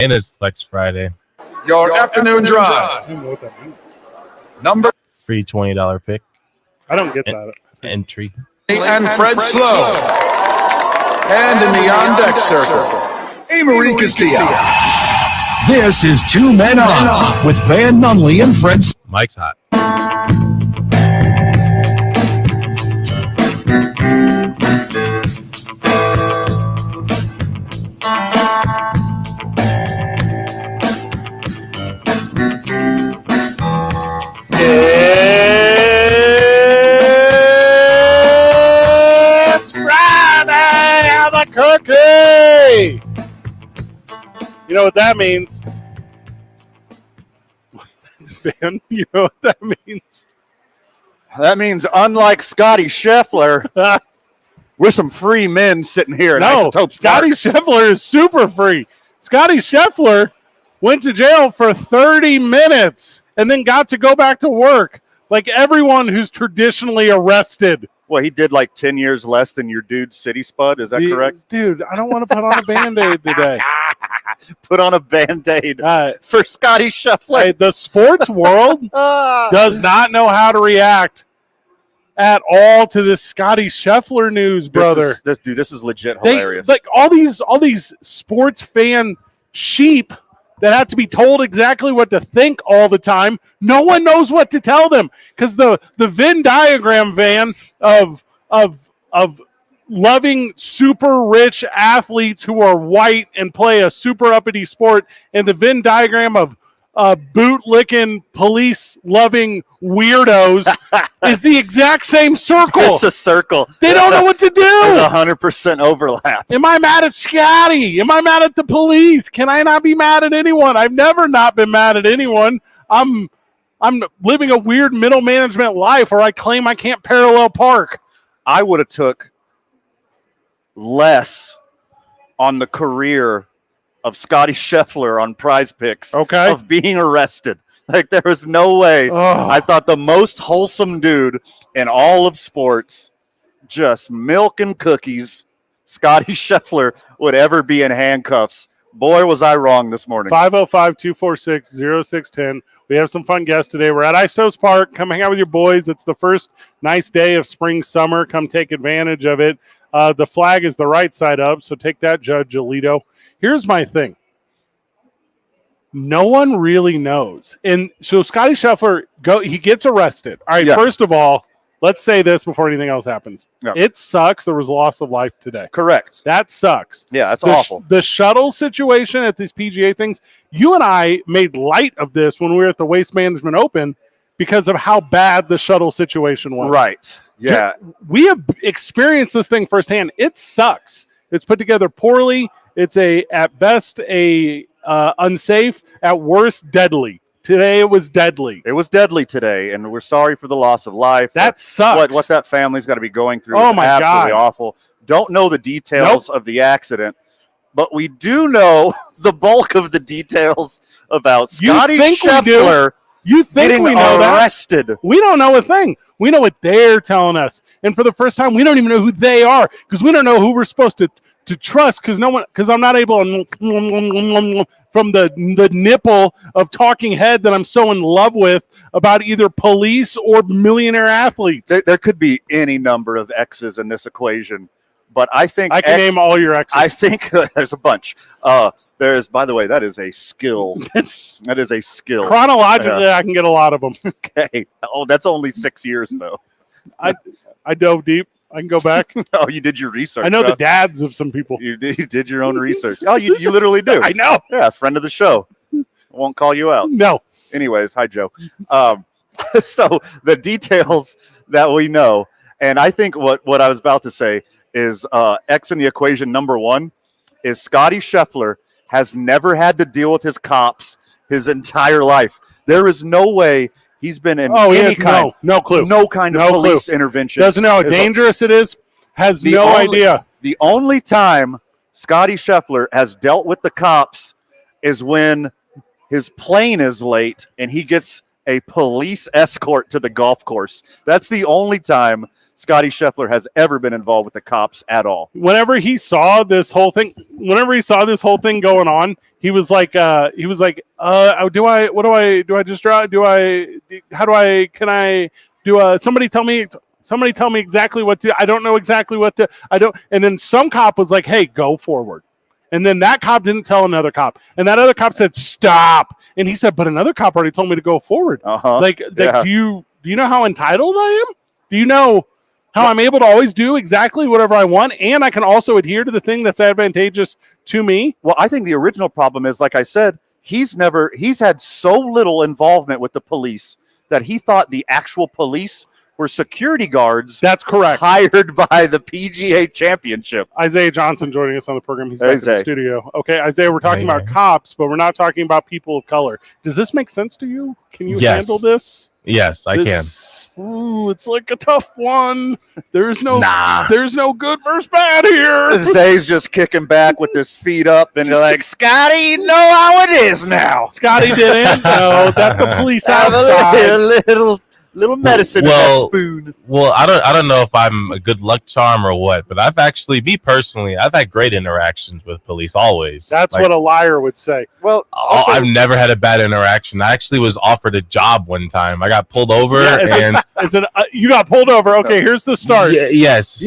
And it's Flex Friday. Your afternoon drive. I don't know what that means. Number Free $20 pick I don't get that. entry. and Fred Slow. And in the on-deck circle, Amory Castillo. This is Two Men On with Van Nunley and Fred. Mike's hot. It's Friday on the cookie. You know what that means? Van, you know what that means? That means, unlike Scotty Scheffler, we're some free men sitting here at Isotopes Scotty Park. Scheffler is super free. Scotty Scheffler went to jail for 30 minutes and then got to go back to work like everyone who's traditionally arrested. Well, he did like 10 years less than your dude City Spud. Is that correct? Dude, I don't want to put on a Band-Aid today. Put on a Band-Aid for Scotty Scheffler. Hey, the sports world does not know how to react at all to this Scotty Scheffler news, brother. This is legit hilarious. Like all these sports fan sheep that have to be told exactly what to think all the time. No one knows what to tell them because the Venn diagram van of loving super rich athletes who are white and play a super uppity sport, and the Venn diagram of boot-licking, police-loving weirdos is the exact same circle. It's a circle. They don't know what to do. There's 100% overlap. Am I mad at Scotty? Am I mad at the police? Can I not be mad at anyone? I've never not been mad at anyone. I'm living a weird middle management life where I claim I can't parallel park. I would have took less on the career of Scotty Scheffler on Prize Picks of being arrested. Like, there was no way. I thought the most wholesome dude in all of sports, just milk and cookies, Scotty Scheffler, would ever be in handcuffs. Boy, was I wrong this morning. 505-246-0610. We have some fun guests today. We're at Isotopes Park. Come hang out with your boys. It's the first nice day of spring, summer. Come take advantage of it. The flag is the right side up, so take that, Judge Alito. Here's my thing. No one really knows. And so Scotty Scheffler, he gets arrested. All right, First of all, let's say this before anything else happens. Yeah. It sucks there was loss of life today. Correct. That sucks. Yeah, that's awful. The shuttle situation at these PGA things, you and I made light of this when we were at the Waste Management Open because of how bad the shuttle situation was. Right. Yeah. We have experienced this thing firsthand. It sucks. It's put together poorly. It's at best unsafe, at worst deadly. Today it was deadly. It was deadly today, and we're sorry for the loss of life. That sucks. What that family's got to be going through is absolutely awful. Don't know the details of the accident, but we do know the bulk of the details about Scotty Scheffler getting arrested. We don't know a thing. We know what they're telling us, and for the first time, we don't even know who they are because we don't know who we're supposed to trust because I'm not able from the nipple of talking head that I'm so in love with about either police or millionaire athletes. There could be any number of X's in this equation, but I think I can name all your X's. I think there's a bunch. By the way, that is a skill. That is a skill. Chronologically, I can get a lot of them. Okay. Oh, that's only 6 years though. I dove deep. I can go back. Oh, you did your research. I know the dads of some people. You did your own research. Oh, you literally do. I know. Yeah, friend of the show. I won't call you out. No. Anyways, hi, Joe. So the details that we know, and I think what I was about to say is X in the equation number one is Scotty Scheffler has never had to deal with his cops his entire life. There is no way he's been in any kind, no clue, no kind of police intervention. Doesn't know how dangerous it is. Has no idea. The only time Scotty Scheffler has dealt with the cops is when his plane is late and he gets a police escort to the golf course. That's the only time Scotty Scheffler has ever been involved with the cops at all. Whenever he saw this whole thing going on, he was like, do I just drive? Somebody tell me exactly what to, I don't know exactly what to, and then some cop was like, hey, go forward. And then that cop didn't tell another cop. And that other cop said, stop. And he said, but another cop already told me to go forward. Do you know how entitled I am? Do you know how I'm able to always do exactly whatever I want? And I can also adhere to the thing that's advantageous to me? Well, I think the original problem is, like I said, he's had so little involvement with the police that he thought the actual police were security guards. That's correct. Hired by the PGA Championship. Isaiah Johnson joining us on the program. He's back in the studio. Okay, Isaiah, we're talking about cops, but we're not talking about people of color. Does this make sense to you? Can you handle this? Yes, I can. Ooh, it's like a tough one. There's no good versus bad here. Zay's just kicking back with his feet up, and you're like, Scotty, you know how it is now. Scotty didn't know that the police outside. Little medicine in that spoon. Well, I don't know if I'm a good luck charm or what, but I've had great interactions with police always. That's what a liar would say. Well, I've never had a bad interaction. I actually was offered a job one time. I got pulled over, you got pulled over. Okay, here's the start. Yes.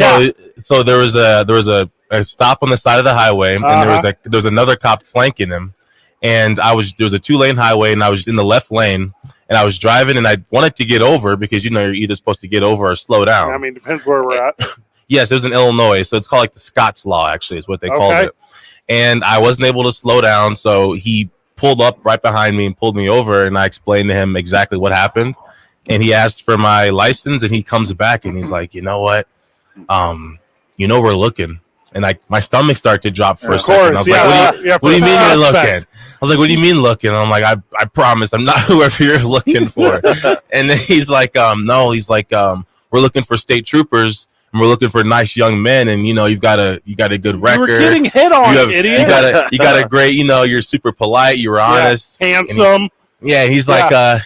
So there was a stop on the side of the highway, and there was another cop flanking him, and there was a 2-lane highway, and I was in the left lane. And I was driving, and I wanted to get over because, you're either supposed to get over or slow down. I mean, depends where we're at. Yes, it was in Illinois, so it's called like the Scots Law, actually, is what they called it. And I wasn't able to slow down, so he pulled up right behind me and pulled me over, and I explained to him exactly what happened. And he asked for my license, and he comes back, and he's like, you know what? We're looking. And my stomach started to drop for a second. I was like, what do you mean you're looking? I was like, what do you mean looking? I'm like, I promise I'm not whoever you're looking for. And then he's like, no, he's like, we're looking for state troopers, and we're looking for nice young men, and you've got a good record. You were getting hit on, idiot. You got a great, you're super polite, you're honest, handsome. He's like,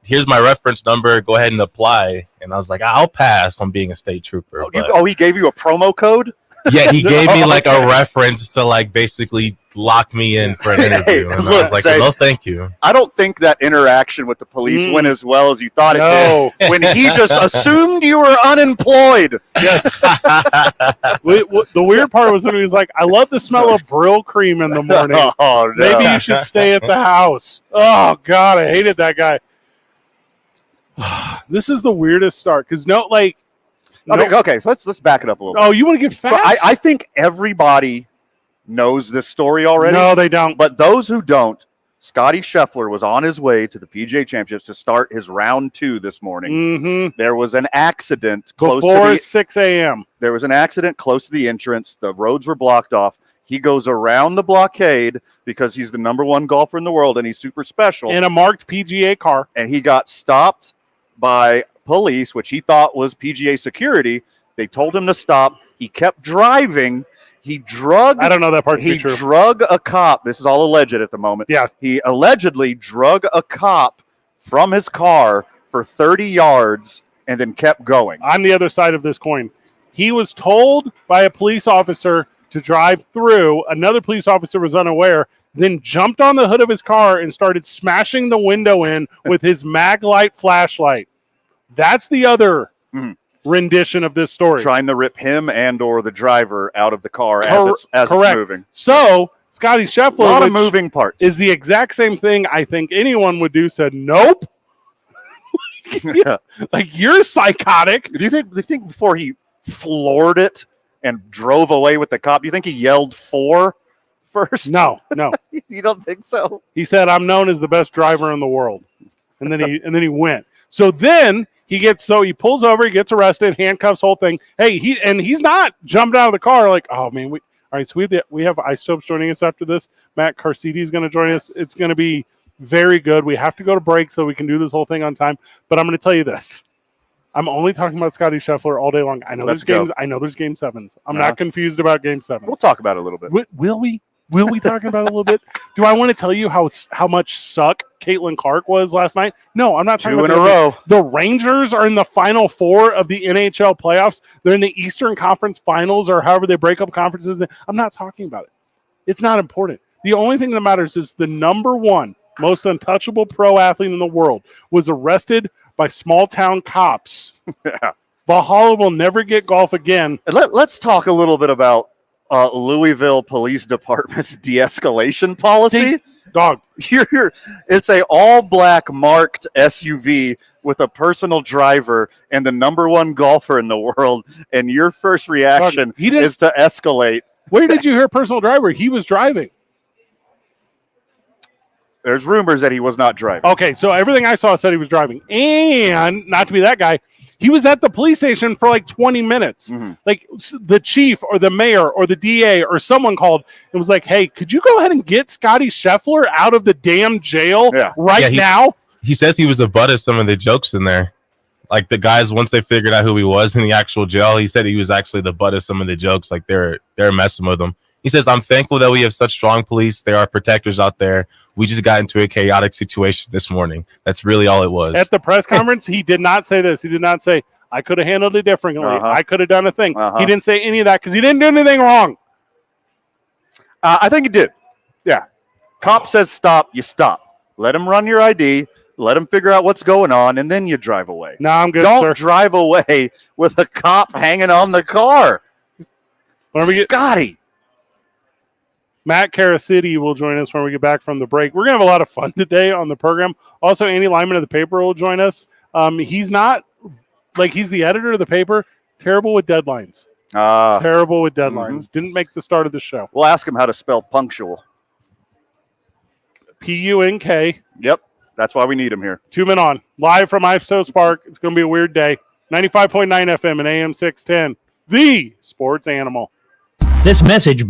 here's my reference number, go ahead and apply. And I was like, I'll pass on being a state trooper. He gave you a promo code? Yeah, he gave me like a reference to like basically lock me in for an interview. And I was like, no, thank you. I don't think that interaction with the police went as well as you thought it did. When he just assumed you were unemployed. Yes. The weird part was when he was like, I love the smell of Brill cream in the morning. Oh, no. Maybe you should stay at the house. Oh, God, I hated that guy. This is the weirdest start because okay, so let's back it up a little bit. Oh, you want to get fast? I think everybody knows this story already. No, they don't. But those who don't, Scotty Scheffler was on his way to the PGA Championships to start his round 2 this morning. Mm-hmm. There was an accident before 6 a.m. There was an accident close to the entrance. The roads were blocked off. He goes around the blockade because he's the #1 golfer in the world and he's super special. In a marked PGA car. And he got stopped by police, which he thought was PGA security. They told him to stop. He kept driving. I don't know that part to be true. He drug a cop. This is all alleged at the moment. Yeah. He allegedly drug a cop from his car for 30 yards and then kept going. I'm the other side of this coin. He was told by a police officer to drive through. Another police officer was unaware, then jumped on the hood of his car and started smashing the window in with his Maglite flashlight. That's the other rendition of this story. Trying to rip him and or the driver out of the car as it's moving. So Scotty Scheffler, a lot of moving parts, is the exact same thing I think anyone would do. Said nope. Like, you're psychotic. Do you think before he floored it and drove away with the cop, do you think he yelled "4" first? No. You don't think so? He said, "I'm known as the best driver in the world," and then he went. So then he pulls over, he gets arrested, handcuffs, whole thing. Hey, he's not jumped out of the car like, oh man, all right. So we have Isotopes joining us after this. Matt Carcidi is going to join us. It's going to be very good. We have to go to break so we can do this whole thing on time. But I'm going to tell you this: I'm only talking about Scotty Scheffler all day long. I know there's games. I know there's Game 7s. I'm not confused about Game 7. We'll talk about it a little bit. Will we? Will we talk about it a little bit? Do I want to tell you how much suck Caitlin Clark was last night? No, I'm not talking about 2 in a row. The Rangers are in the Final Four of the NHL playoffs. They're in the Eastern Conference Finals or however they break up conferences. I'm not talking about it. It's not important. The only thing that matters is the number one most untouchable pro athlete in the world was arrested by small-town cops. Yeah. Valhalla will never get golf again. Let's talk a little bit about Louisville Police Department's de-escalation policy. It's a all-black marked SUV with a personal driver and the number one golfer in the world, and your first reaction is to escalate. Where did you hear personal driver? He was driving. There's rumors that he was not driving. Okay, so everything I saw said he was driving. And not to be that guy, he was at the police station for like 20 minutes. Mm-hmm. Like the chief or the mayor or the DA or someone called and was like, hey, could you go ahead and get Scotty Scheffler out of the damn jail now? He says he was the butt of some of the jokes in there. Like the guys, once they figured out who he was in the actual jail, he said he was actually the butt of some of the jokes. Like they're messing with him. He says, I'm thankful that we have such strong police. There are protectors out there. We just got into a chaotic situation this morning. That's really all it was. At the press conference, he did not say this. He did not say, I could have handled it differently. I could have done a thing. He didn't say any of that because he didn't do anything wrong. I think he did. Yeah. Cop says stop, you stop. Let him run your ID. Let him figure out what's going on, and then you drive away. No, I'm good, Don't sir. drive away with a cop hanging on the car. Scotty. Matt Caracity will join us when we get back from the break. We're going to have a lot of fun today on the program. Also, Andy Lyman of the paper will join us. He's not, he's the editor of the paper. Terrible with deadlines. Terrible with deadlines. Mm-hmm. Didn't make the start of the show. We'll ask him how to spell punctual. P-U-N-K. Yep. That's why we need him here. 2 men on. Live from Isotopes Park. It's going to be a weird day. 95.9 FM and AM 610. The Sports Animal. This message...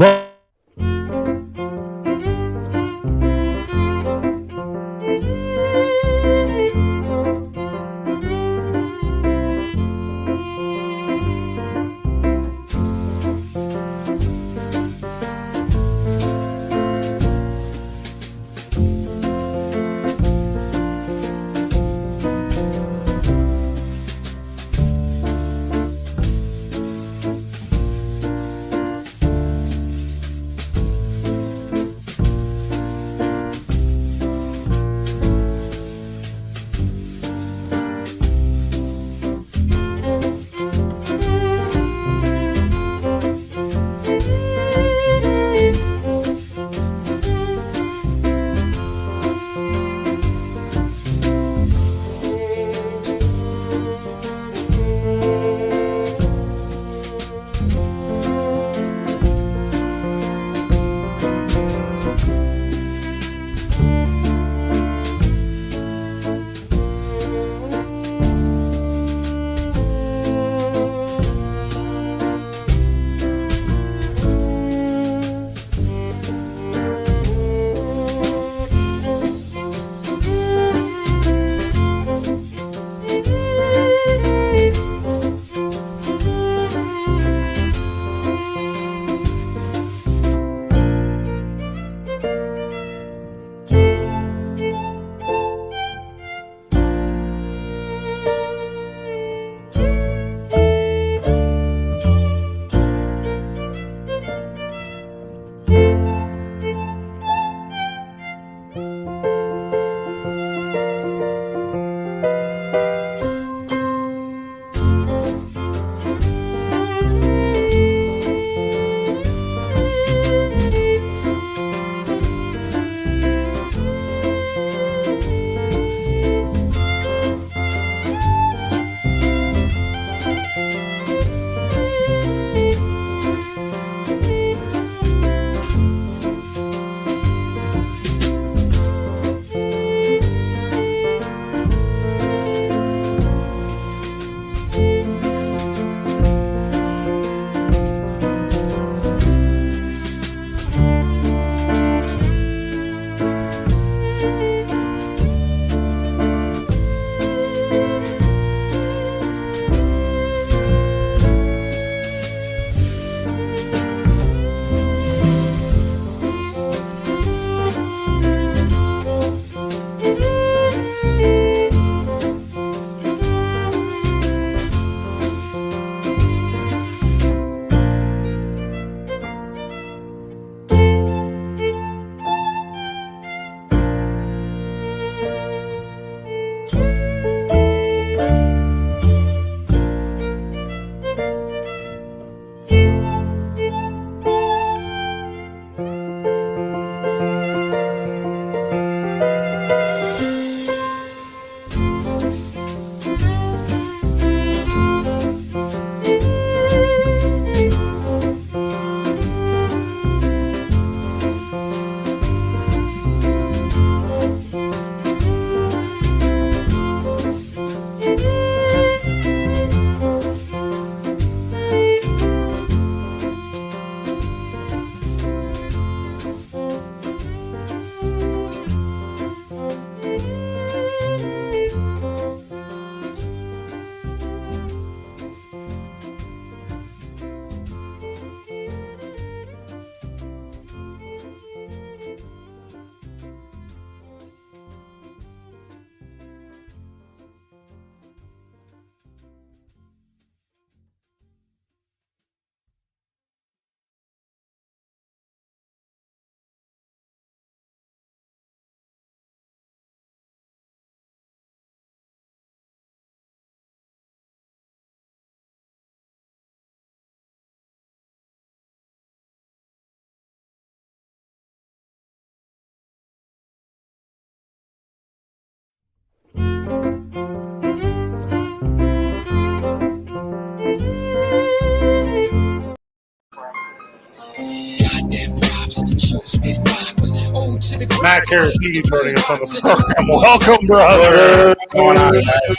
Matt Carasini joining us on the program. Welcome, brother. What's going on, guys?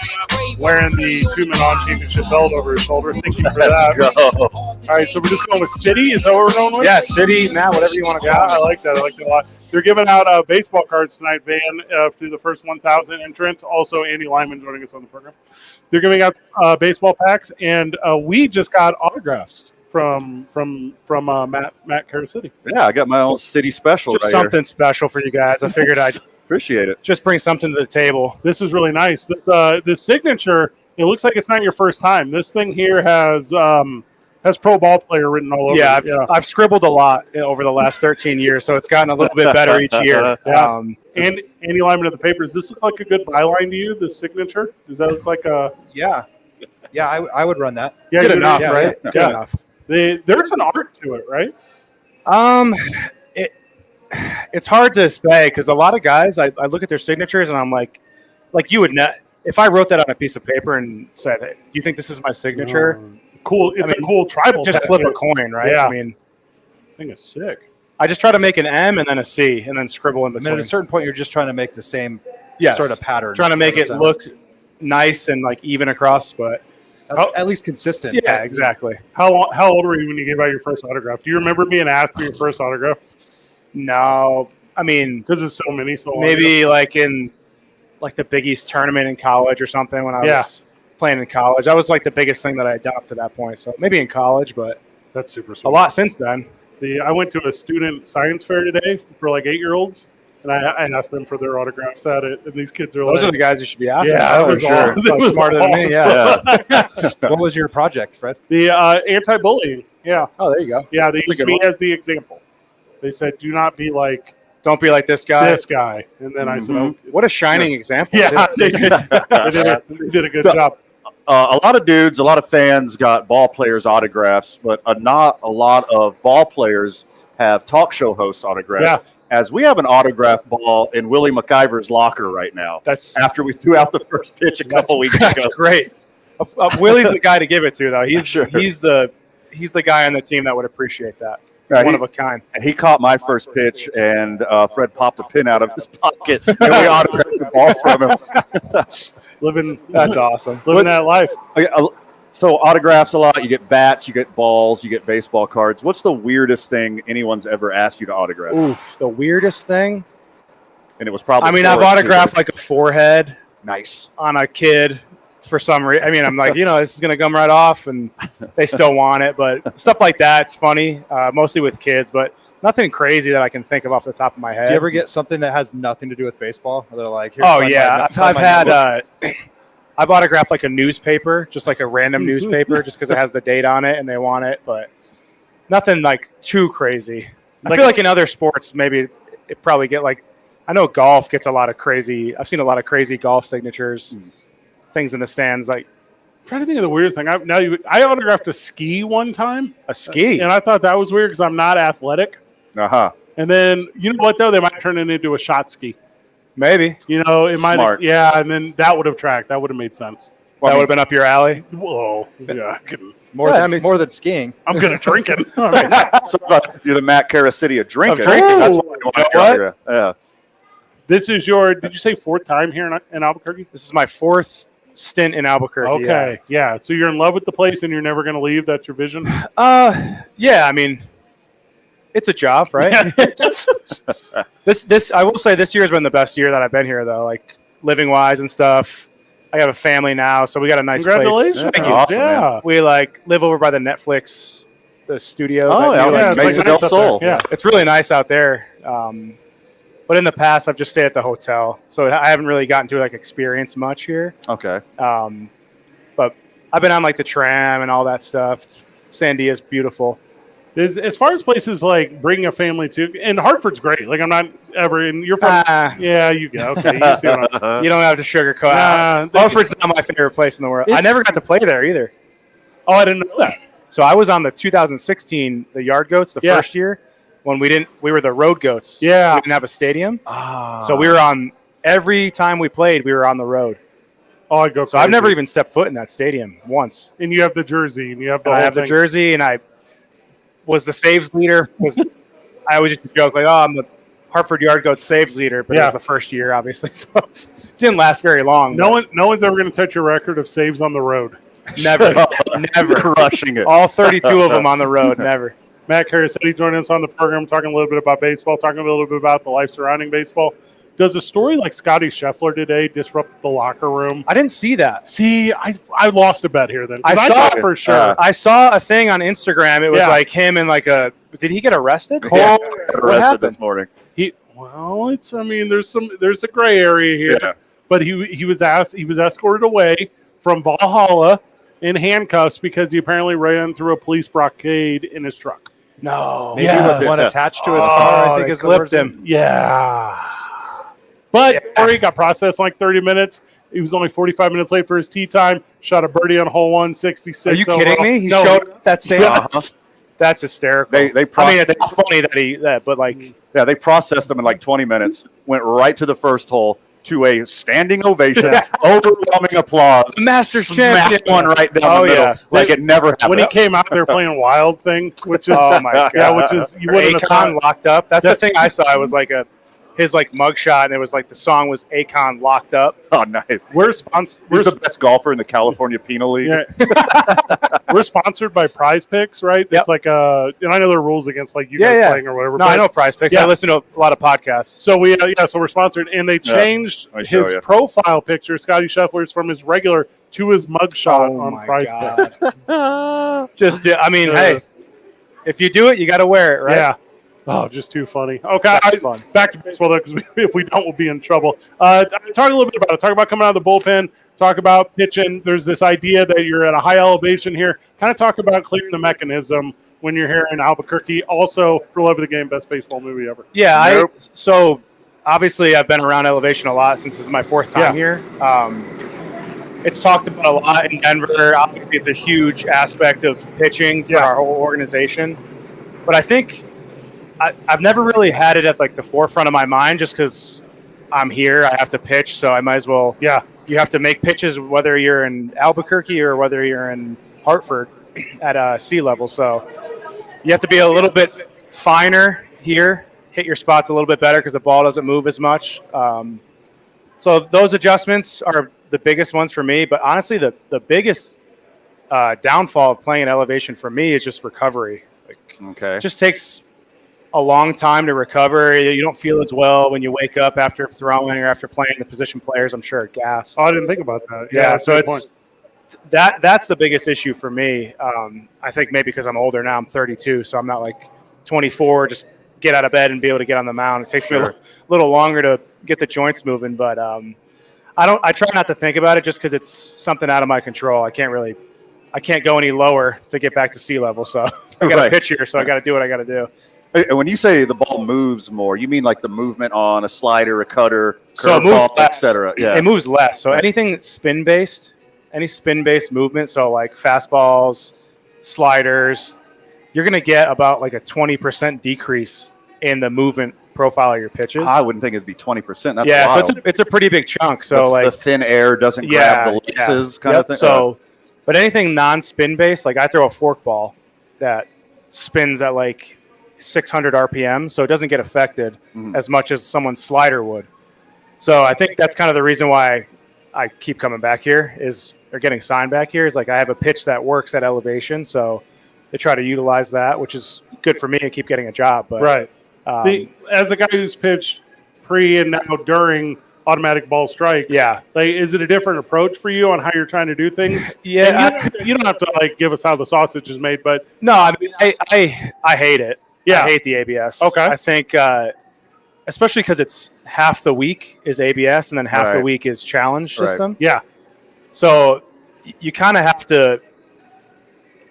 Wearing the 2-man on championship belt over his shoulder. Thank you for that. All right, so we're just going with City. Is that what we're going with? Yeah, City, Matt, whatever you want to call it. I like that. I like that a lot. They're giving out baseball cards tonight, Van, through the first 1,000 entrants. Also, Andy Lyman joining us on the program. They're giving out baseball packs, and we just got autographs from Matt Carasini. Yeah, I got my own City special. Just right something here. special for you guys. I figured I'd appreciate it. Just bring something to the table. This is really nice. This signature. It looks like it's not your first time. This thing here has pro ball player written all over it. Yeah, I've scribbled a lot over the last 13 years, so it's gotten a little bit better each year. Yeah. And Andy Lyman of the papers. Does this look like a good byline to you? The signature? Does that look like a? Yeah, I would run that. Yeah, good enough, yeah, right? Yeah. Good enough. There's an art to it, right? It's hard to say because a lot of guys, I look at their signatures and I'm like you would not. If I wrote that on a piece of paper and said, "Do you think this is my signature?" Cool. It's a cool tribal. Just flip a coin, right? Yeah. I mean, I think it's sick. I just try to make an M and then a C and then scribble in And between. at a certain point, you're just trying to make the same Yes. sort of pattern. Trying to make it look nice and like even across, but at least consistent. yeah, exactly. How old were you when you gave out your first autograph? Do you remember being asked for your first autograph? No, I mean, Because there's so many. So long maybe ago. like in like the Big East tournament in college or something when I Yeah. was playing in college. I was like the biggest thing that I had done up to that point. So maybe in college, but That's super a sweet. lot since then. I went to a student science fair today for like 8-year-olds, and I asked them for their autographs at it. And these kids are Those like, are the guys you should be asking. yeah, Oh, it was sure. all- it Like was smarter than me. Yeah. What was your project, Fred? the anti-bullying. Yeah, Oh, there you go. yeah. They That's a used good me one. as the example. They said, "Do not be like Don't be like this guy. this guy." And then I said, "Oh, What a shining example. yeah." They did a good job. A lot of dudes, a lot of fans got ball players' autographs, but not a lot of ball players have talk show hosts' autographs. Yeah. As we have an autograph ball in Willie McIver's locker right now. That's After we threw out the first pitch a couple weeks ago. That's great. Willie's the guy to give it to, though. He's Sure. he's the guy on the team that would appreciate that. Yeah, One he- of a kind. And he caught my first pitch, and Fred popped a pin out of his pocket, and we autographed the ball from him. Living That's awesome. living that life. Okay, so autographs a lot. You get bats, you get balls, you get baseball cards. What's the weirdest thing anyone's ever asked you to autograph? Oof, the weirdest thing. And it was probably. I mean, I've Forrest, autographed like a forehead Nice. on a kid for some reason. I mean, I'm like, this is gonna come right off, and they still want it. But stuff like that, it's funny, mostly with kids, but nothing crazy that I can think of off the top of my head. Do you ever get something that has nothing to do with baseball? Where they're like, Here's Oh sign yeah, my- I've sign my had number." I've autographed like a newspaper, just like a random newspaper, just because it has the date on it and they want it, but nothing like too crazy. I feel like in other sports, maybe it probably get like, I know golf gets a lot of crazy. I've seen a lot of crazy golf signatures, things in the stands, like I'm trying to think of the weirdest thing. I autographed a ski one time, a ski. and I thought that was weird because I'm not athletic. And then you know what though, they might turn it into a shot ski. Maybe You know, it might. Smart. Yeah, and then that would have tracked. That would have made sense. that would have been up your alley. Whoa, yeah, more Yeah, than I mean- more than skiing. I'm good at drinking. So you're the Matt Carasini of drinking. Of drinking. That's what you want to autograph. Yeah. This is your. Did you say fourth time here in Albuquerque? This is my fourth stint in Albuquerque. Okay, yeah. So you're in love with the place and you're never going to leave. That's your vision. Yeah. I mean, it's a job, right? This I will say this year has been the best year that I've been here, though. Like living wise and stuff. I have a family now, so we got a nice place. Congratulations! Thank you. Awesome, yeah. man. We like live over by the Netflix, the studio. Oh, yeah, Yeah, it's Mesa like del nice up Sol. there. Yeah. It's really nice out there. But in the past, I've just stayed at the hotel, so I haven't really gotten to like experience much here. Okay. But I've been on like the tram and all that stuff. Sandia's beautiful. As far as places like bringing a family to, and Hartford's great. Like I'm not ever in. You're from. Yeah, you go. Okay, you see what I'm. You don't have to sugarcoat. Nah, Hartford's not my favorite place in the world. I It's- never got to play there either. Oh, I didn't know that. So I was on the 2016 the Yard Goats the Yeah. first year when we were the Road Goats. Yeah. We didn't have a stadium. So we were on every time we played. We were on the road. Oh, I go. So I've never even stepped foot in that stadium once. And you have the jersey, and you have the. I have the jersey, and I was the saves leader. I always used to joke like, "Oh, I'm the Hartford Yard Goat saves leader," but it was the first year, obviously, so it didn't last very long. No one's ever going to touch your record of saves on the road. Never, never crushing it. All 32 of them on the road. Never. Matt Harris said he joined us on the program, talking a little bit about baseball, talking a little bit about the life surrounding baseball. Does a story like Scotty Scheffler today disrupt the locker room? I didn't see that. See, I lost a bet here then. I saw it for sure. I saw a thing on Instagram. It was like him and like a. Did he get arrested? Yeah, arrested this morning. There's a gray area here, but he was escorted away from Valhalla in handcuffs because he apparently ran through a police blockade in his truck. No, maybe with one attached to his car. I think is clipped him. Yeah. But he got processed in like 30 minutes. He was only 45 minutes late for his tee time. Shot a birdie on hole 166. Are you kidding me? He showed up that same. That's hysterical. They it's funny that they processed him in like 20 minutes. Went right to the first hole to a standing ovation, overwhelming applause. The Masters champion, one right down the middle, like it never happened. When he came out, they're playing Wild Thing, which is which is you wouldn't have thought. Locked Up. That's the thing I saw. It was like his mugshot, and it was like the song was Akon Locked Up. Oh, nice. We're He's the best golfer in the California Penal League. Yeah. We're sponsored by Prize Picks, right? It's like and I know there are rules against like you guys playing or whatever. No, I know Prize Picks. I listen to a lot of podcasts. So so we're sponsored, and they changed his profile picture, Scotty Scheffler's, from his regular to his mugshot on Prize Picks. Hey, if you do it, you got to wear it, right? Yeah. Oh, just too funny. Okay, back to baseball, though, because if we don't, we'll be in trouble. Talk a little bit about it. Talk about coming out of the bullpen. Talk about pitching. There's this idea that you're at a high elevation here. Kind of talk about clearing the mechanism when you're here in Albuquerque. Also, for love of the game, best baseball movie ever. Yeah, so obviously I've been around elevation a lot since this is my fourth time here. It's talked about a lot in Denver. Obviously, it's a huge aspect of pitching for our whole organization. But I think I've never really had it at like the forefront of my mind just because I'm here. I have to pitch, so I might as well. Yeah. You have to make pitches whether you're in Albuquerque or whether you're in Hartford at sea level. So you have to be a little bit finer here, hit your spots a little bit better because the ball doesn't move as much. So those adjustments are the biggest ones for me. But honestly, the biggest downfall of playing at elevation for me is just recovery. It just takes a long time to recover. You don't feel as well when you wake up after throwing or after playing. The position players, I'm sure, are gassed. Oh, I didn't think about that. Yeah, so that's the biggest issue for me. I think maybe because I'm older now, I'm 32, so I'm not like 24, just get out of bed and be able to get on the mound. It takes me a little longer to get the joints moving, but I try not to think about it just because it's something out of my control. I can't go any lower to get back to sea level, so I got to pitch here, so I got to do what I got to do. And when you say the ball moves more, you mean like the movement on a slider, a cutter, so it moves less, etc. Yeah, it moves less. So anything spin-based, any spin-based movement, so like fastballs, sliders, you're going to get about like a 20% decrease in the movement profile of your pitches. I wouldn't think it'd be 20%. That's wild. So it's a pretty big chunk. So the thin air doesn't grab the laces kind of thing. So, but anything non-spin based, like I throw a fork ball that spins at like 600 RPM, so it doesn't get affected as much as someone's slider would. So I think that's kind of the reason why I keep coming back here or getting signed back here is like I have a pitch that works at elevation, so they try to utilize that, which is good for me to keep getting a job. But as a guy who's pitched pre and now during automatic ball strikes, is it a different approach for you on how you're trying to do things? You don't have to like give us how the sausage is made, but no, I mean I hate it. I hate the ABS. Okay. I think, especially because it's half the week is ABS and then half the week is challenge system. Yeah. So you kind of have to.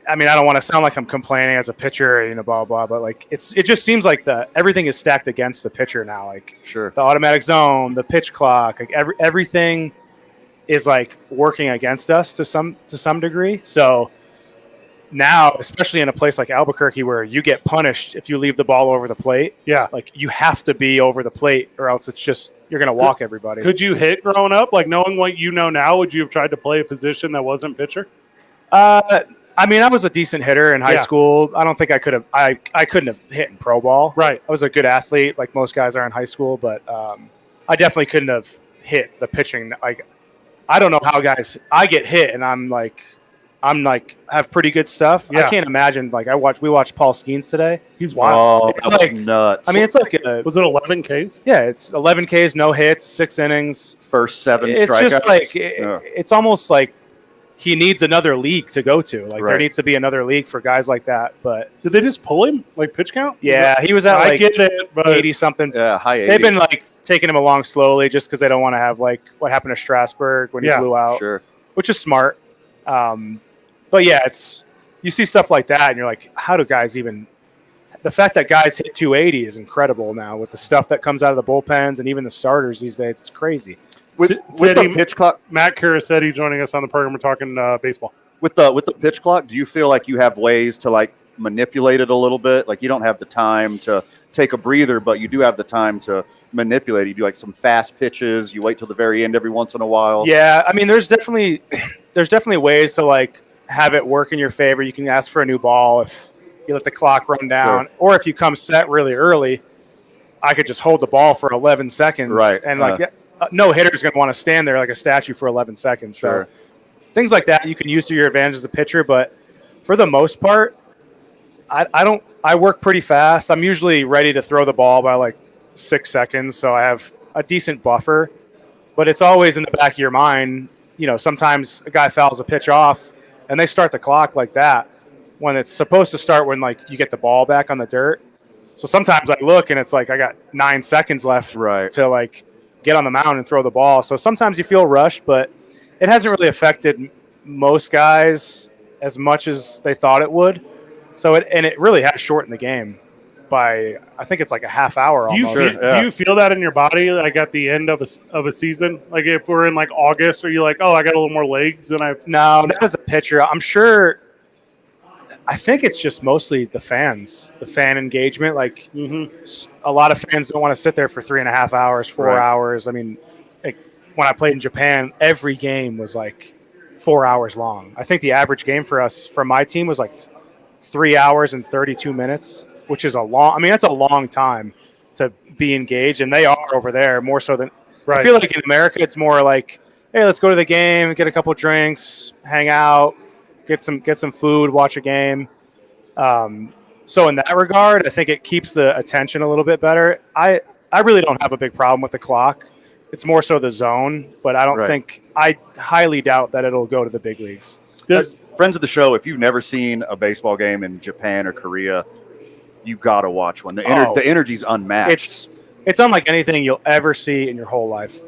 I mean, I don't want to sound like I'm complaining as a pitcher, blah blah. But like, it just seems like everything is stacked against the pitcher now. Like, the automatic zone, the pitch clock, like everything is like working against us to some degree. So now, especially in a place like Albuquerque where you get punished if you leave the ball over the plate. Yeah. Like you have to be over the plate or else it's just you're going to walk everybody. Could you hit growing up? Like knowing what you know now, would you have tried to play a position that wasn't pitcher? I mean, I was a decent hitter in high school. I don't think I could have. I couldn't have hit in pro ball. Right. I was a good athlete, like most guys are in high school, but I definitely couldn't have hit the pitching. Like, I don't know how guys. I get hit, and I'm like have pretty good stuff. Yeah. I can't imagine. Like, we watched Paul Skeens today. He's wild. Oh, It's that was like- nuts. I mean, it's like Was it 11 Ks? yeah, it's 11 Ks, no hits, 6 innings. first 7 It's strikeouts. just like Yeah. it's almost like he needs another league to go to. Like there Right. needs to be another league for guys like that. But Did they just pull him? Like pitch count? yeah, he was at I like get it, but 80 something. Yeah, high 80s. They've been like taking him along slowly just because they don't want to have like what happened to Strasburg when he Yeah, blew out, Sure. which is smart. But yeah, you see stuff like that and you're like, how do guys even? The fact that guys hit 280 is incredible now with the stuff that comes out of the bullpens and even the starters these days. It's crazy. With the pitch clock, Matt Carasetti joining us on the program. We're talking baseball. with the pitch clock, do you feel like you have ways to like manipulate it a little bit? Like you don't have the time to take a breather, but you do have the time to manipulate. You do like some fast pitches. You wait till the very end every once in a while. Yeah, I mean, there's definitely ways to like have it work in your favor. You can ask for a new ball if you let the clock run down, or if you come set really early, I could just hold the ball for 11 seconds, Right. And no hitter's going to want to stand there like a statue for 11 seconds. Sure. So things like that you can use to your advantage as a pitcher, but for the most part, I work pretty fast. I'm usually ready to throw the ball by like 6 seconds, so I have a decent buffer. But it's always in the back of your mind. You know, sometimes a guy fouls a pitch off, and they start the clock like that when it's supposed to start when like you get the ball back on the dirt. So sometimes I look and it's like I got 9 seconds left to like get on the mound and throw the ball. So sometimes you feel rushed, but it hasn't really affected most guys as much as they thought it would. So it really has shortened the game by, I think it's like a half hour Do you, almost. do you feel that in your body, like at the end of a season? Like if we're in like August, are you like, oh, I got a little more legs than I've? No, not as a pitcher. I'm sure. I think it's just mostly the fans, the fan engagement. Like a lot of fans don't want to sit there for 3.5 hours, 4 hours. I mean, like, when I played in Japan, every game was like 4 hours long. I think the average game for us, from my team, was like 3 hours and 32 minutes, which is a long. I mean, that's a long time to be engaged, and they are over there more so than. I feel like in America, it's more like, hey, let's go to the game, get a couple drinks, hang out. Get some food, watch a game. So in that regard, I think it keeps the attention a little bit better. I really don't have a big problem with the clock. It's more so the zone, but I don't think I highly doubt that it'll go to the big leagues. Friends of the show, if you've never seen a baseball game in Japan or Korea, you got to watch one. The energy's unmatched. It's unlike anything you'll ever see in your whole life.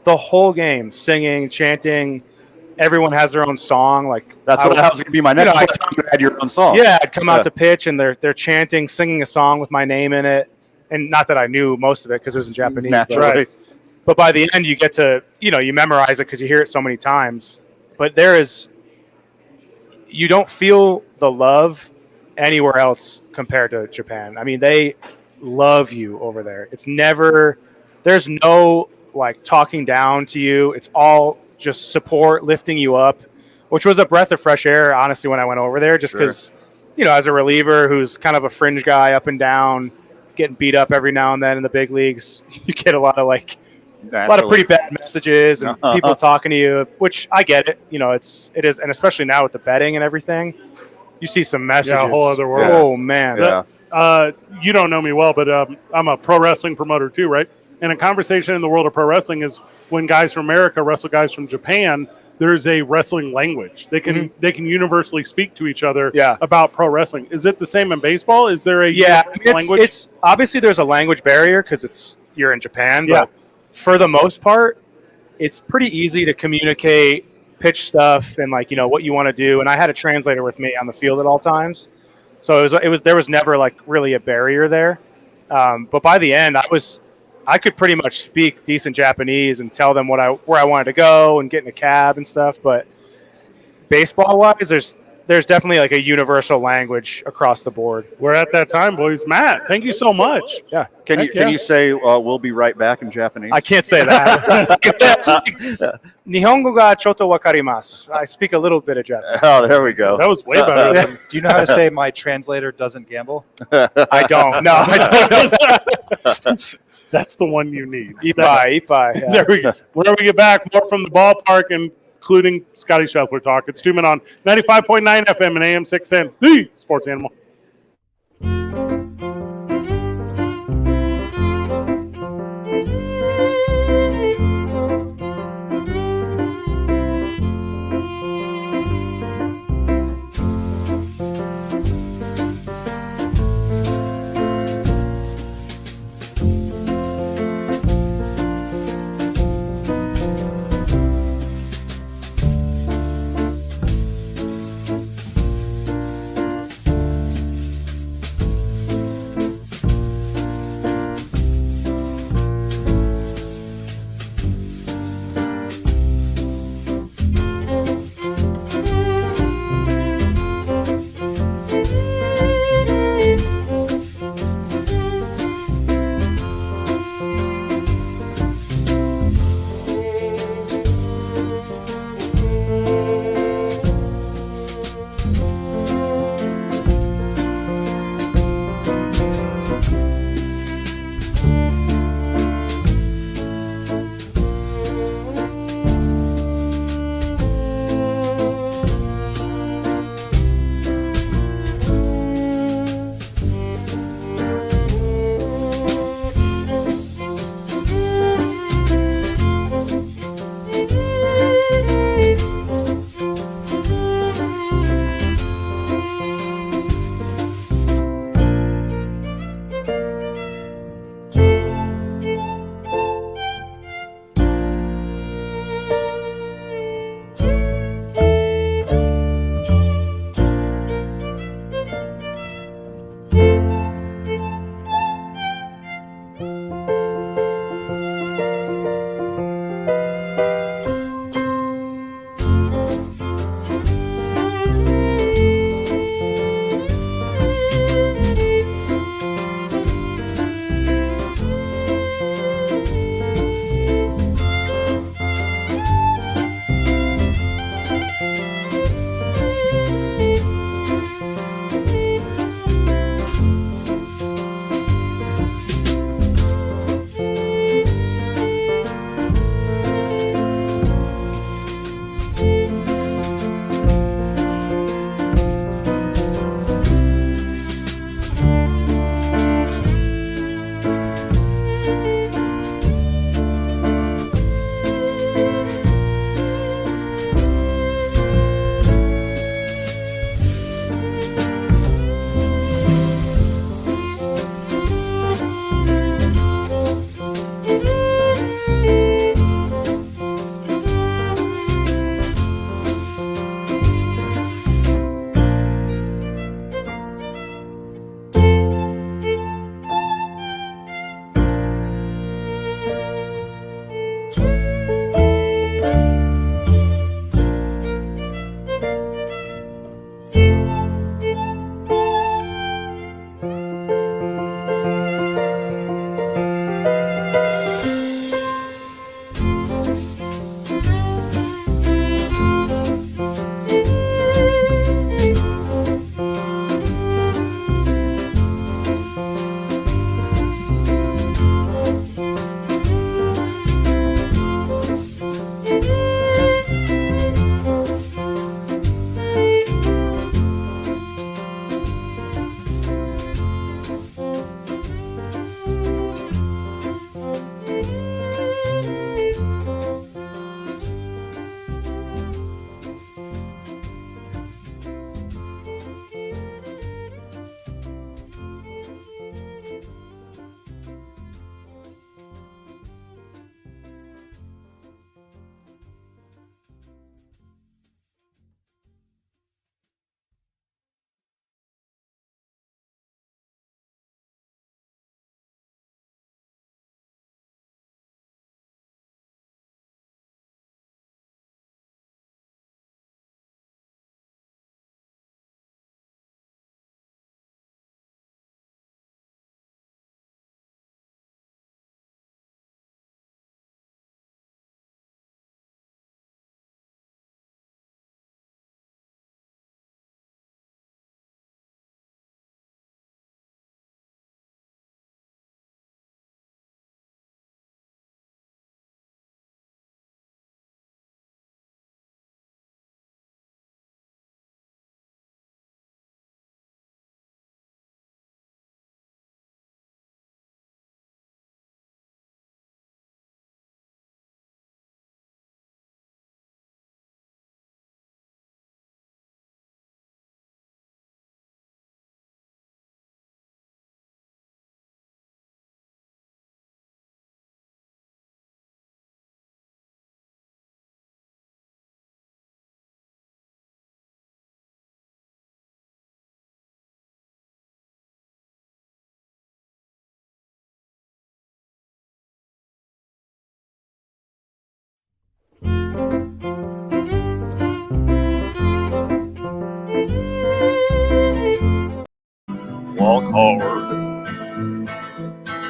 The whole game, singing, chanting. Everyone has their own song. Like that's what was going to be my next question. You had your own song. Yeah, I'd come out to pitch and they're chanting, singing a song with my name in it, and not that I knew most of it because it was in Japanese. Naturally. But by the end, you get to you memorize it because you hear it so many times. But you don't feel the love anywhere else compared to Japan. I mean, they love you over there. There's no like talking down to you. It's all just support, lifting you up, which was a breath of fresh air, honestly, when I went over there, just because, as a reliever who's kind of a fringe guy up and down, getting beat up every now and then in the big leagues, you get a lot of pretty bad messages and people talking to you, which I get it. It is. And especially now with the betting and everything, you see some messages. Yeah, a whole other world. Oh, man. Yeah. You don't know me well, but I'm a pro wrestling promoter too, right? And a conversation in the world of pro wrestling is when guys from America wrestle guys from Japan, there's a wrestling language. They can universally speak to each other about pro wrestling. Is it the same in baseball? Is there a language? It's obviously there's a language barrier because you're in Japan, but for the most part, it's pretty easy to communicate, pitch stuff, and what you want to do. And I had a translator with me on the field at all times, so there was never really a barrier there. But by the end, I could pretty much speak decent Japanese and tell them where I wanted to go and get in a cab and stuff. But baseball wise, there's definitely like a universal language across the board. We're at that time, boys. Matt, thank you so much. Yeah. Can you say we'll be right back in Japanese? I can't say that. Nihongo ga chotto wakarimasu. I speak a little bit of Japanese. Oh, there we go. That was way better. Do you know how to say my translator doesn't gamble? I don't. No, I don't. That's the one you need. Ipai. Yeah. There we go. Whenever we get back, more from the ballpark, including Scotty Scheffler talk. It's 2 Men On 95.9 FM and AM 610, the Sports Animal.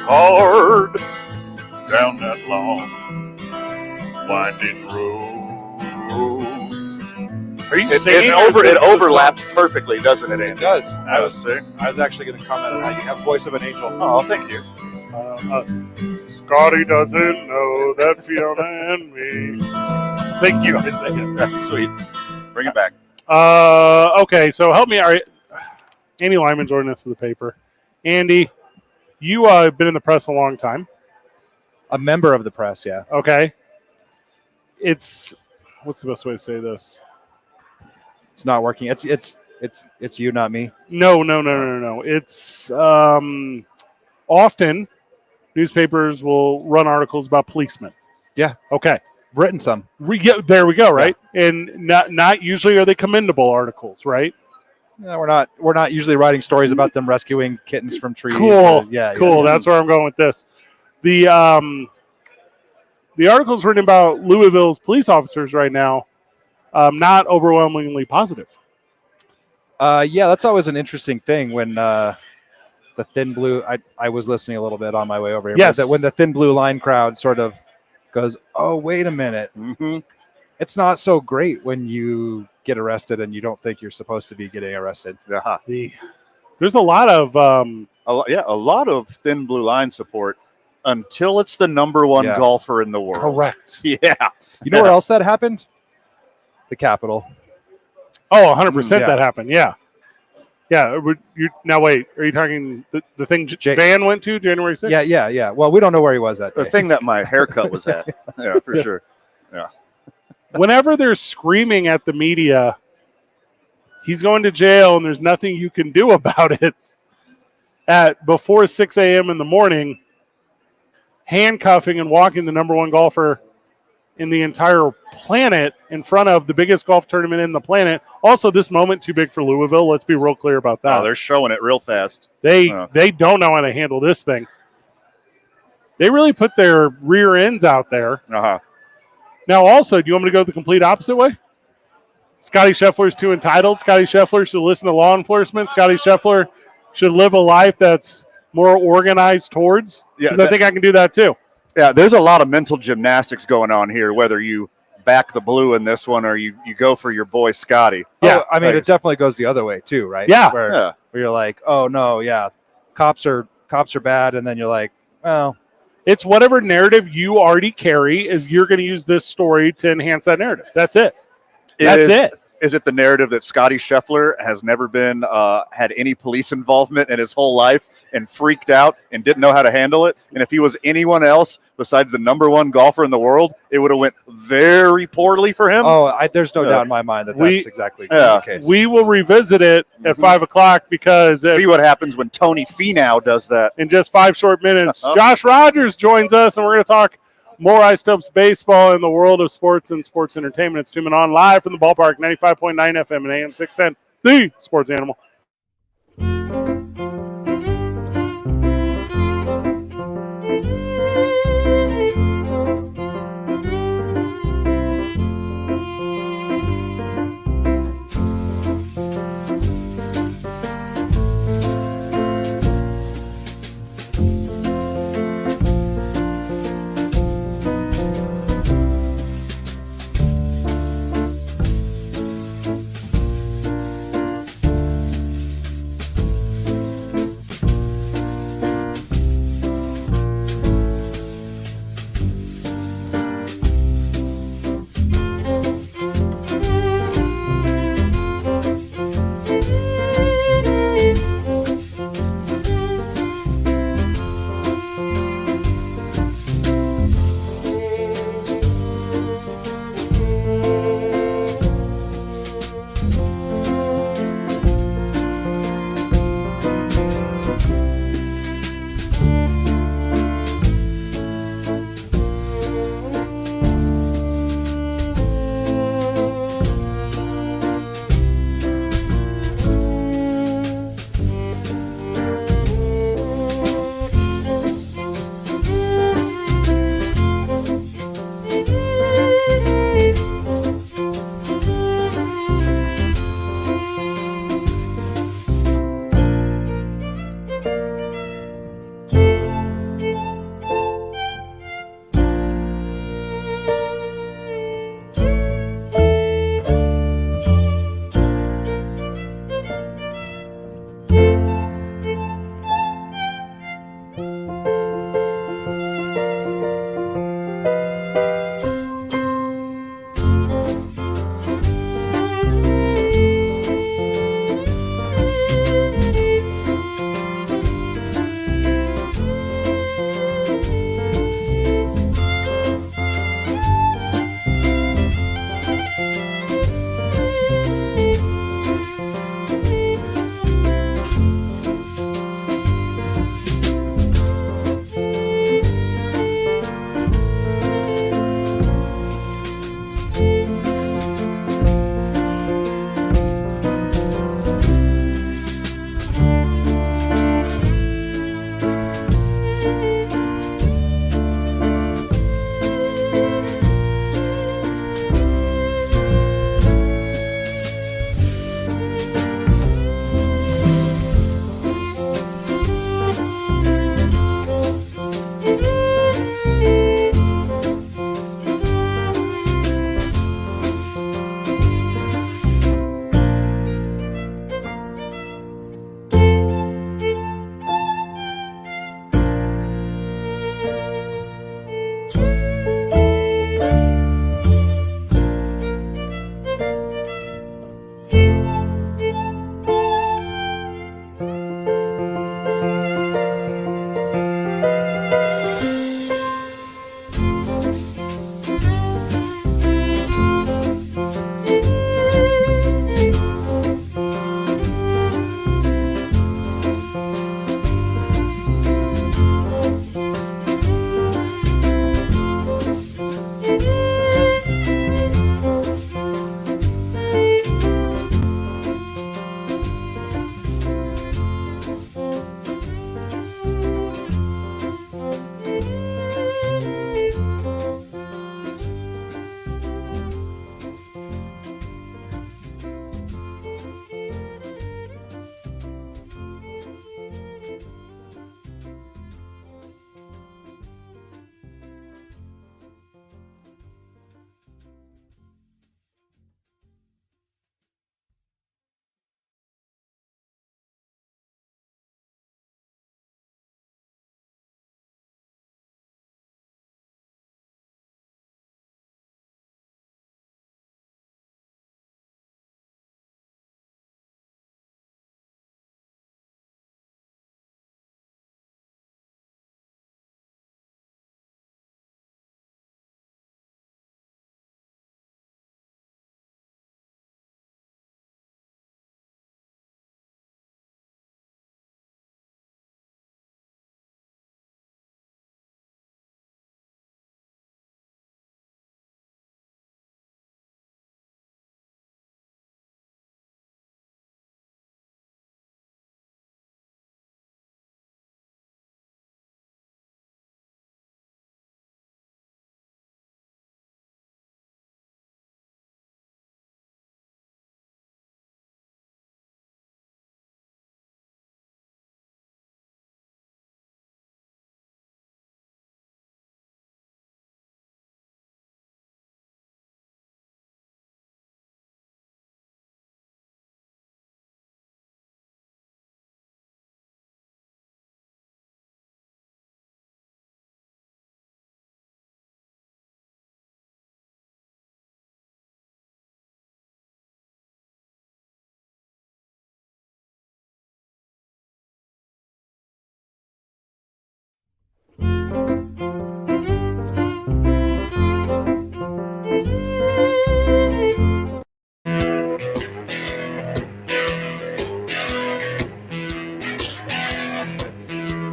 hard down that long, winding road. Are you It, singing? it overlaps perfectly, doesn't it, Andy? It does. I Yeah, was see? actually going to comment on how you have voice of an angel. Oh, thank you. Scotty doesn't know that Fiona and me. Thank you, Isaiah. That's sweet. Bring it back. Okay, so help me. All right. Andy Lyman joining us in the paper. Andy, you have been in the press a long time. A member of the press, yeah. Okay. What's the best way to say this? It's not working. It's you, not me. No. It's often newspapers will run articles about policemen. Yeah. Okay. Written some. There we go. Right, and not usually are they commendable articles, right? Yeah, we're not usually writing stories about them rescuing kittens from trees. Cool. Yeah. That's where I'm going with this. The articles written about Louisville's police officers right now, not overwhelmingly positive. Yeah, that's always an interesting thing when the Thin Blue. I was listening a little bit on my way over here. Yes. But when the Thin Blue Line crowd sort of goes, "Oh, wait a minute." Mm-hmm. It's not so great when you get arrested and you don't think you're supposed to be getting arrested. Uh-huh. There's a lot of A lot of Thin Blue Line support until it's the number one golfer in the world. correct. Yeah. You know where else that happened? The Capitol. Oh, 100% Yeah. that happened. Yeah. Yeah. Now, wait. Are you talking the thing Van went to January 6th? Yeah. Well, we don't know where he was that day. The thing that my haircut was at. Yeah, for sure. Yeah. Whenever they're screaming at the media, he's going to jail and there's nothing you can do about it. Before 6 a.m. in the morning, handcuffing and walking the number one golfer in the entire planet in front of the biggest golf tournament in the planet. Also, this moment too big for Louisville. Let's be real clear about that. Oh, they're showing it real fast. They don't know how to handle this thing. They really put their rear ends out there. Uh-huh. Now, also, do you want me to go the complete opposite way? Scotty Scheffler's too entitled. Scotty Scheffler should listen to law enforcement. Scotty Scheffler should live a life that's more organized towards. Because I think I can do that too. Yeah, there's a lot of mental gymnastics going on here, whether you back the blue in this one or you go for your boy Scotty. Yeah, I mean, it definitely goes the other way too, right? Yeah. Where you're like, oh no, yeah, cops are bad, and then you're like, well, it's whatever narrative you already carry. Is you're going to use this story to enhance that narrative. That's it. That's it. Is it the narrative that Scotty Scheffler has never been had any police involvement in his whole life and freaked out and didn't know how to handle it? And if he was anyone else besides the number one golfer in the world, it would have went very poorly for him. Oh, there's no doubt in my mind that's exactly the case. We will revisit it at 5 o'clock because see what happens when Tony Finau does that in just 5 short minutes. Josh Rogers joins us, and we're going to talk more Isotopes baseball in the world of sports and sports entertainment. It's 2 Men On live from the ballpark, 95.9 FM and AM 610, the sports animal.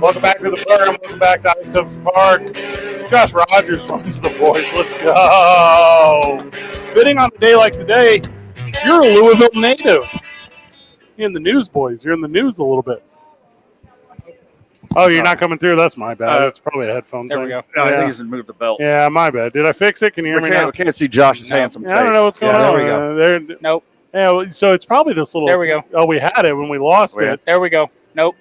Welcome back to the program. Welcome back to Isotopes Park. Josh Rogers runs the boys. Let's go. Fitting on a day like today, you're a Louisville native. You're in the news, boys. You're in the news a little bit. Oh, you're not coming through? That's my bad. It's probably a headphone There thing. we go. No, I think he's moved the belt. Yeah, my bad. Did I fix it? Can you hear me now? We can't see Josh's handsome face. I don't know what's going on. There we go. Nope. Yeah, well, so it's probably this little. There we go. Oh, we had it when we lost it. There we go. Nope.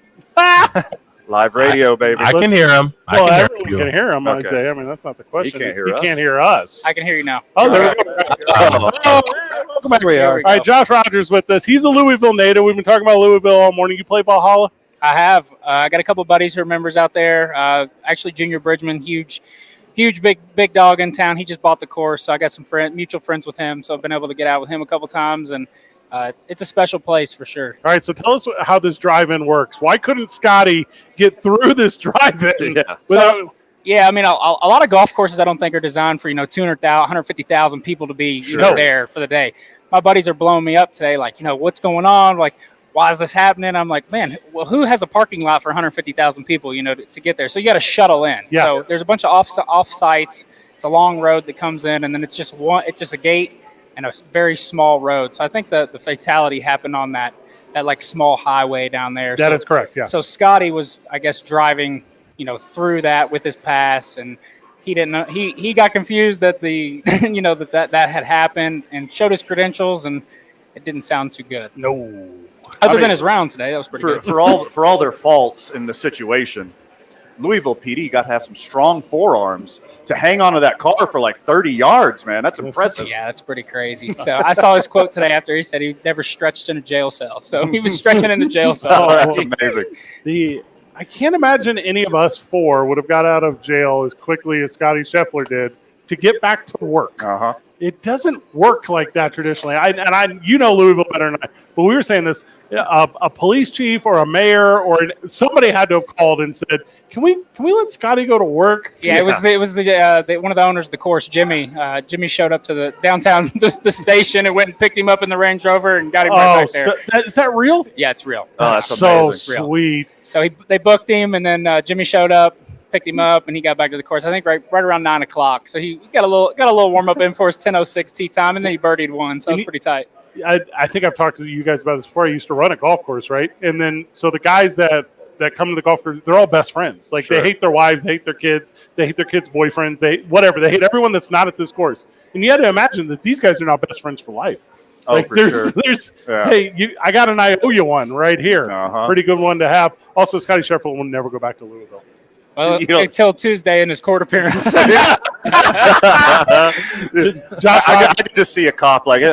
Live radio, baby. I can hear him. Well, everyone can hear him. Okay. I'd say. I mean, that's not the question. He can't hear He us. can't hear us. I can hear you now. Oh, there we go. Welcome back. We are. All right, Josh Rogers with us. He's a Louisville native. We've been talking about Louisville all morning. You play Valhalla? I have. I got a couple buddies who are members out there. Actually, Junior Bridgman, huge, big dog in town. He just bought the course, so I got some mutual friends with him. So I've been able to get out with him a couple times, and it's a special place for sure. All right, so tell us how this drive-in works. Why couldn't Scotty get through this drive-in? Yeah. I mean, a lot of golf courses I don't think are designed for 200,000, 150,000 people to be there for the day. My buddies are blowing me up today, like what's going on, like. Why is this happening? I'm like, man, well, who has a parking lot for 150,000 people, to get there? So you got to shuttle in. Yeah. So there's a bunch of off sites. It's a long road that comes in, and then it's just a gate and a very small road. So I think the fatality happened on that like small highway down there. That is correct. Yeah. So Scotty was, I guess, driving, through that with his pass, and he didn't know. He got confused that that had happened, and showed his credentials, and it didn't sound too good. No. Other than his round today, that was pretty good. For all their faults in the situation, Louisville PD got to have some strong forearms to hang onto that car for like 30 yards, man. That's impressive. Yeah, that's pretty crazy. So I saw his quote today after he said he never stretched in a jail cell. So he was stretching in the jail cell. Oh, that's amazing. I can't imagine any of us four would have got out of jail as quickly as Scotty Scheffler did to get back to work. Uh-huh. It doesn't work like that traditionally. You know Louisville better than I, but we were saying this, a police chief or a mayor or somebody had to have called and said, can we let Scotty go to work? Yeah, it was the one of the owners of the course, Jimmy. Jimmy showed up to the downtown the station and went and picked him up in the Range Rover and got him right back there. Is that real? Yeah, it's real. That's so sweet. So they booked him, and then Jimmy showed up, picked him up, and he got back to the course. I think right around 9 o'clock. So he got a little warm up in for his 10:06 tee time, and then he birdied one. So it was pretty tight. I think I've talked to you guys about this before. I used to run a golf course, right? And then so the guys that come to the golf course, they're all best friends. Like they hate their wives, they hate their kids, they hate their kids' boyfriends, they hate everyone that's not at this course. And you had to imagine that these guys are now best friends for life. Oh, like for there's Yeah. hey, I got an IOU one right here. Pretty good one to have. Also, Scotty Scheffler will never go back to Louisville. Well, until Tuesday in his court appearance. I could just see a cop like,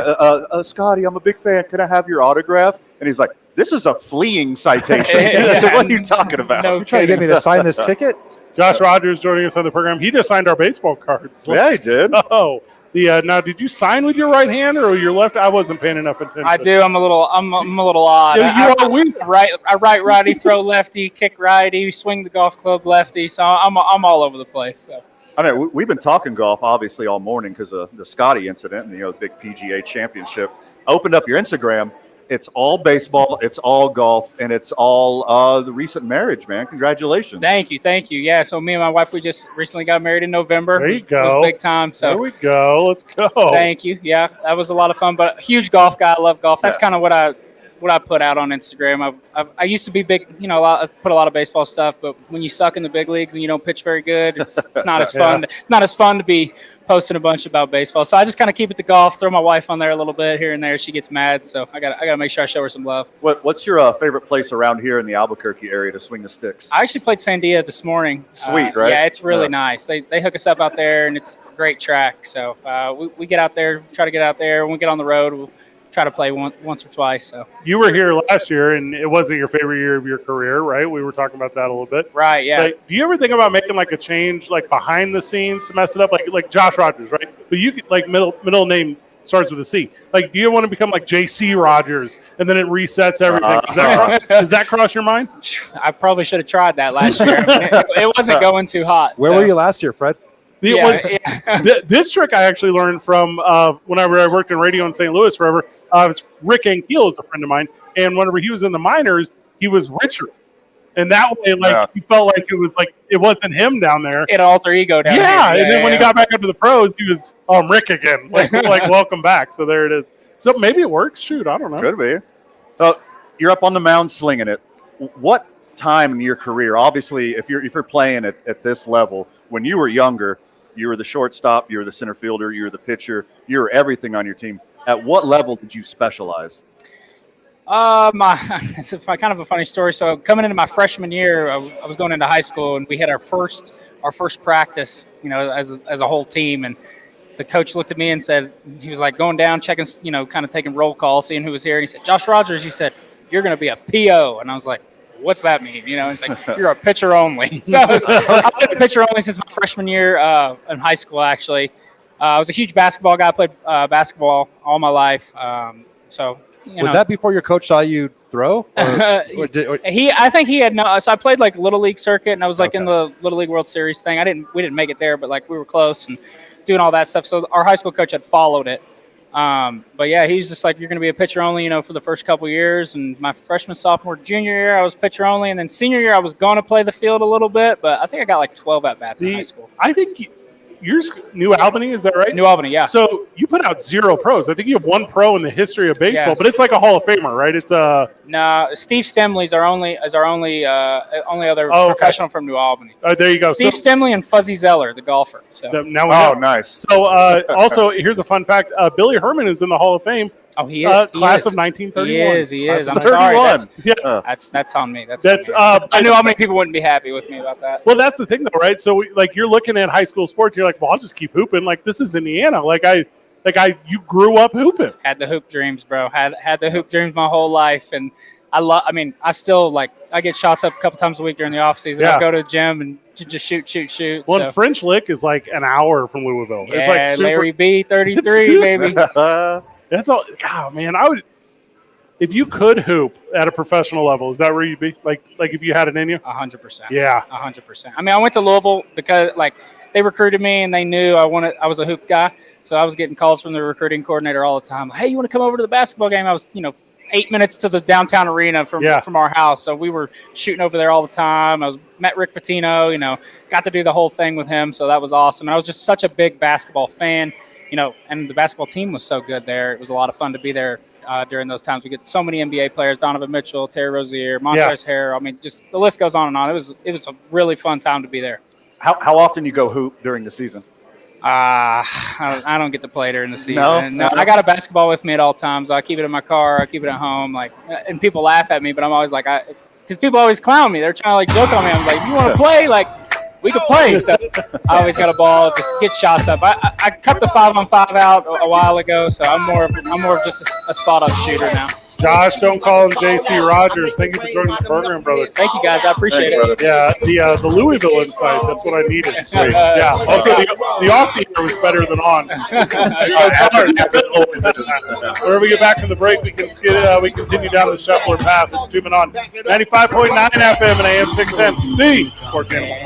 Scotty, I'm a big fan. Can I have your autograph? And he's like, this is a fleeing citation. What are you talking about? You're trying to get me to sign this ticket? Josh Rogers joining us on the program. He just signed our baseball cards. Yeah, he did. Oh, now did you sign with your right hand or your left? I wasn't paying enough attention. I do. I'm a little odd. Yeah, you are weird. I write righty, throw lefty, kick righty, swing the golf club lefty. So I'm all over the place. So. I mean, we've been talking golf obviously all morning because of the Scotty incident and the big PGA championship. Opened up your Instagram. It's all baseball, it's all golf, and it's all the recent marriage, man. Congratulations. Thank you. Yeah, so me and my wife, we just recently got married in November. There you It go. was big time. So there we go. Let's go. Thank you. Yeah, that was a lot of fun. But a huge golf guy. I love golf. That's kind of what I put out on Instagram. I used to be big, I put a lot of baseball stuff, but when you suck in the big leagues and you don't pitch very good, it's not as fun. Not as fun to be posting a bunch about baseball. So I just kind of keep it to golf, throw my wife on there a little bit here and there. She gets mad, so I got to make sure I show her some love. What's your favorite place around here in the Albuquerque area to swing the sticks? I actually played Sandia this morning. Sweet, right? Yeah, it's really nice. They hook us up out there, and it's a great track. So we get out there, try to get out there. When we get on the road, we'll try to play once or twice. So you were here last year, and it wasn't your favorite year of your career, right? We were talking about that a little bit, right? Yeah. Like, do you ever think about making like a change, like behind the scenes, to mess it up, like Josh Rogers, right? But you could like middle name starts with a C. Like, do you want to become like JC Rogers, and then it resets everything? Does that cross your mind? I probably should have tried that last year. It wasn't going too hot. Where were you last year, Fred? This trick I actually learned from whenever I worked in radio in St. Louis forever. Rick Ankiel is a friend of mine, and whenever he was in the minors, he was richer, and that way, he felt like it wasn't him down there. It alter ego down here. And then when he got back up to the pros, he was Rick again, like welcome back. So there it is. So maybe it works. Shoot, I don't know. Could be. You're up on the mound slinging it. What time in your career? Obviously, if you're playing at this level, when you were younger, you were the shortstop, you were the center fielder, you were the pitcher, you were everything on your team. At what level did you specialize? It's kind of a funny story. So coming into my freshman year, I was going into high school, and we had our first practice, as a whole team. And the coach looked at me and said, he was like going down, checking, kind of taking roll call, seeing who was here. And he said, Josh Rogers, he said, you're going to be a PO. And I was like, what's that mean? He's like, you're a pitcher only. So I've been a pitcher only since my freshman year in high school, actually. I was a huge basketball guy. I played basketball all my life. Was that before your coach saw you throw? I think he had no. So I played like Little League circuit, and I was like in the Little League World Series thing. We didn't make it there, but like we were close and doing all that stuff. So our high school coach had followed it. But yeah, he was just like, you're going to be a pitcher only, for the first couple of years. And my freshman, sophomore, junior year, I was pitcher only. And then senior year, I was going to play the field a little bit, but I think I got like 12 at-bats in high school. I think yours, New Albany, is that right? New Albany, yeah. So you put out 0 pros. I think you have 1 pro in the history of baseball, but it's like a Hall of Famer, right? It's No, Steve Stemley is our only other professional from New Albany. There you go. Steve Stemley and Fuzzy Zeller, the golfer. So. Now we know. Nice. So also, here's a fun fact. Billy Herman is in the Hall of Fame. Oh, he is. Class of 1931. He is. I'm 31. sorry. That's on me. I knew how many people wouldn't be happy with me about that. Well, that's the thing, though, right? So, you're looking at high school sports. You're like, well, I'll just keep hooping. Like, this is Indiana. You grew up hooping. Had the hoop dreams, bro. Had the hoop dreams my whole life, and I still I get shots up a couple times a week during the off season. I go to the gym and just shoot. Well, so. French Lick is like an hour from Louisville. Yeah, it's like super, Larry B, 33, baby. That's all. God, man, I would. If you could hoop at a professional level, is that where you'd be? Like if you had it in you? 100%. Yeah, 100%. I went to Louisville because they recruited me and they knew I was a hoop guy, so I was getting calls from the recruiting coordinator all the time. Hey, you want to come over to the basketball game? I was 8 minutes to the downtown arena from our house. So we were shooting over there all the time. Met Rick Pitino, got to do the whole thing with him. So that was awesome. I was just such a big basketball fan, and the basketball team was so good there. It was a lot of fun to be there during those times. We get so many NBA players, Donovan Mitchell, Terry Rozier, Montrezl Harrell. I mean, just the list goes on and on. It was a really fun time to be there. How often you go hoop during the season? I don't get to play during the season. No, I got a basketball with me at all times. I keep it in my car. I keep it at home. And people laugh at me, but I'm always like, because people always clown me. They're trying to joke on me. I'm like, you want to play? We could play. So I always got a ball, just get shots up. I cut the 5-on-5 out a while ago, so I'm more of just a spot up shooter now. Josh, don't call him J.C. Rogers. Thank you for joining the program, brother. Thank you, guys. I appreciate it. Yeah, the Louisville insight. That's what I needed. Sweet. Yeah. Also, the off the air was better than on. Whenever we get back from the break, we continue down the Shuffler path. It's Two Men On 95.9 FM and AM 610. The Sports Animal.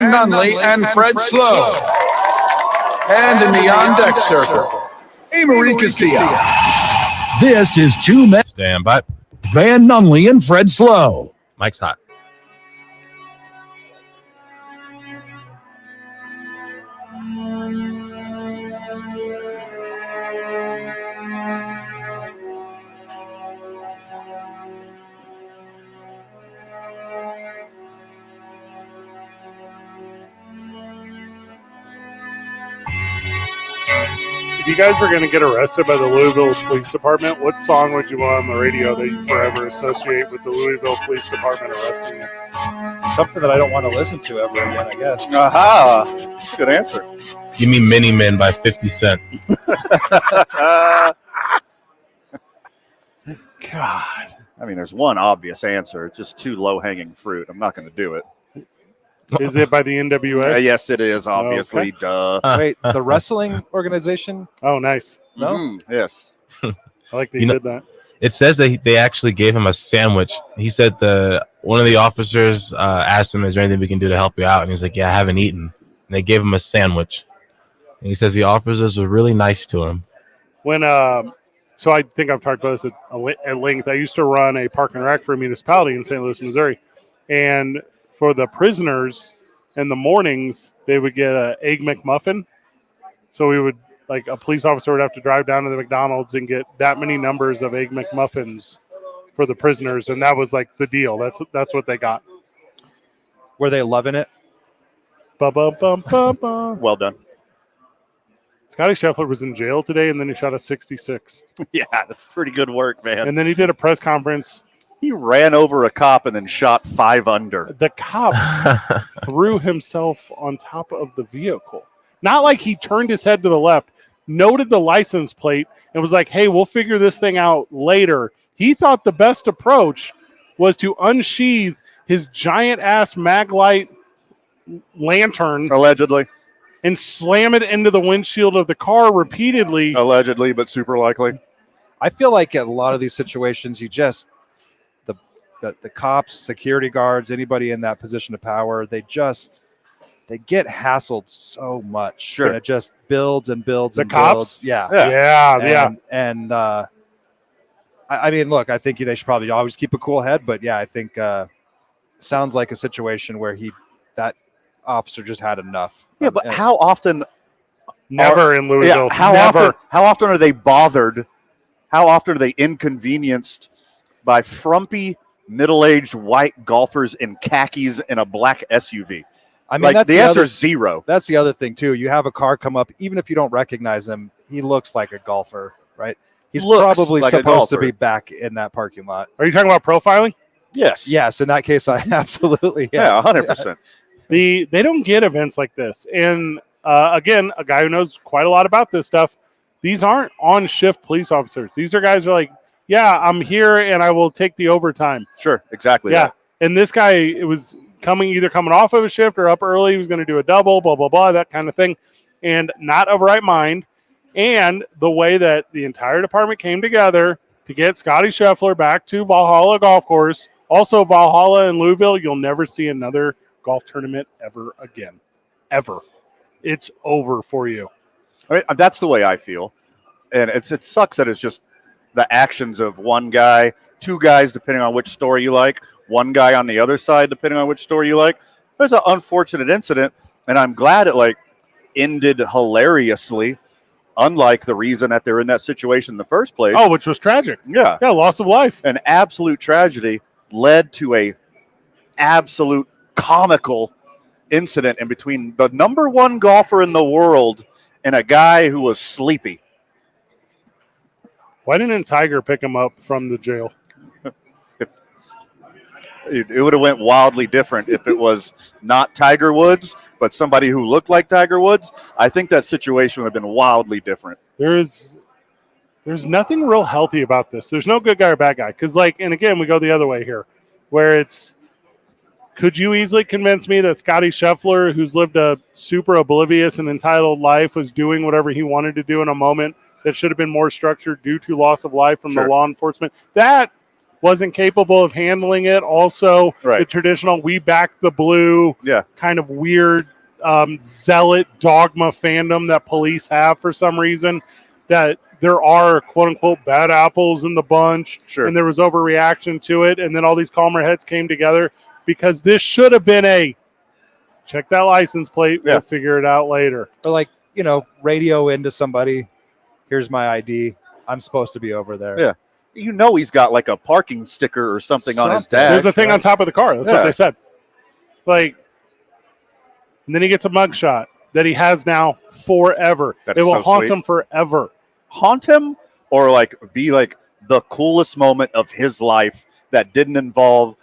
Nunley and Fred Slow. And in the on-deck circle, Amory Castillo. This is two men. Stand by. Van Nunley and Fred Slow. Mike's hot. If you guys were going to get arrested by the Louisville Police Department, what song would you want on the radio that you forever associate with the Louisville Police Department arresting you? Something that I don't want to listen to ever again, I guess. Aha. Good answer. Give me Mini Men by 50 Cent. God. I mean, there's one obvious answer. It's just too low-hanging fruit. I'm not going to do it. Is it by the NWA? Yes, it is, obviously. Okay. Duh. Wait, the wrestling organization? Oh, nice. No? Yes. I like that you did that. It says that they actually gave him a sandwich. He said one of the officers asked him, "Is there anything we can do to help you out?" And he's like, "Yeah, I haven't eaten." And they gave him a sandwich. And he says the officers were really nice to him. When so I think I've talked about this at length. I used to run a park and rec for a municipality in St. Louis, Missouri, and for the prisoners in the mornings, they would get an Egg McMuffin. So we would, like, a police officer would have to drive down to the McDonald's and get that many numbers of Egg McMuffins for the prisoners, and that was like the deal. That's what they got. Were they loving it? Well done. Scotty Scheffler was in jail today, and then he shot a 66. Yeah, that's pretty good work, man. And then he did a press conference. He ran over a cop and then shot 5 under. The cop threw himself on top of the vehicle. Not like he turned his head to the left, noted the license plate, and was like, hey, we'll figure this thing out later. He thought the best approach was to unsheath his giant-ass Maglite lantern. Allegedly. And slam it into the windshield of the car repeatedly. Allegedly, but super likely. I feel like in a lot of these situations, you just the cops, security guards, anybody in that position of power, they get hassled so much. Sure. And it just builds and builds the and cops? builds. Yeah. And I mean, look, I think they should probably always keep a cool head, but yeah, I think sounds like a situation where that officer just had enough. Yeah, but how often? Never in Louisville. Yeah, how often are they bothered? How often are they inconvenienced by frumpy, middle-aged white golfers in khakis in a black SUV? I mean, that's the answer is zero. That's the other thing too. You have a car come up, even if you don't recognize him, he looks like a golfer, right? He's probably like supposed to be back in that parking lot. Are you talking about profiling? Yes. Yes, in that case, I absolutely. Yeah, 100%. They don't get events like this. And again, a guy who knows quite a lot about this stuff, these aren't on-shift police officers. These are guys who are like, yeah, I'm here and I will take the overtime. Sure, exactly. Yeah. And this guy, it was coming off of a shift or up early. He was going to do a double, blah, blah, blah, that kind of thing. And not of right mind. And the way that the entire department came together to get Scotty Scheffler back to Valhalla Golf Course. Also, Valhalla in Louisville, you'll never see another golf tournament ever again. Ever. It's over for you. I mean, that's the way I feel. And it sucks that it's just the actions of one guy, two guys, depending on which story you like, one guy on the other side, depending on which story you like. There's an unfortunate incident, and I'm glad it ended hilariously, unlike the reason that they're in that situation in the first place. Oh, which was tragic. Yeah. Yeah, loss of life. An absolute tragedy led to a absolute comical incident in between the number one golfer in the world and a guy who was sleepy. Why didn't Tiger pick him up from the jail? It would have went wildly different if it was not Tiger Woods, but somebody who looked like Tiger Woods. I think that situation would have been wildly different. There's nothing real healthy about this. There's no good guy or bad guy. Because, and again, we go the other way here, where it's, could you easily convince me that Scotty Scheffler, who's lived a super oblivious and entitled life, was doing whatever he wanted to do in a moment that should have been more structured due to loss of life from Sure. the law enforcement. That wasn't capable of handling it. Also, Right. the traditional "we back the blue" kind of weird zealot dogma fandom that police have for some reason, that there are quote-unquote bad apples in the bunch, and there was overreaction to it, and then all these calmer heads came together because this should have been a check that license plate, we'll figure it out later. Or like, radio into somebody, here's my ID, I'm supposed to be over there. Yeah. He's got like a parking sticker or something on his dash. There's a thing on top of the car. That's what they said. And then he gets a mugshot that he has now forever. It will haunt him forever. Haunt him, or be the coolest moment of his life that didn't involve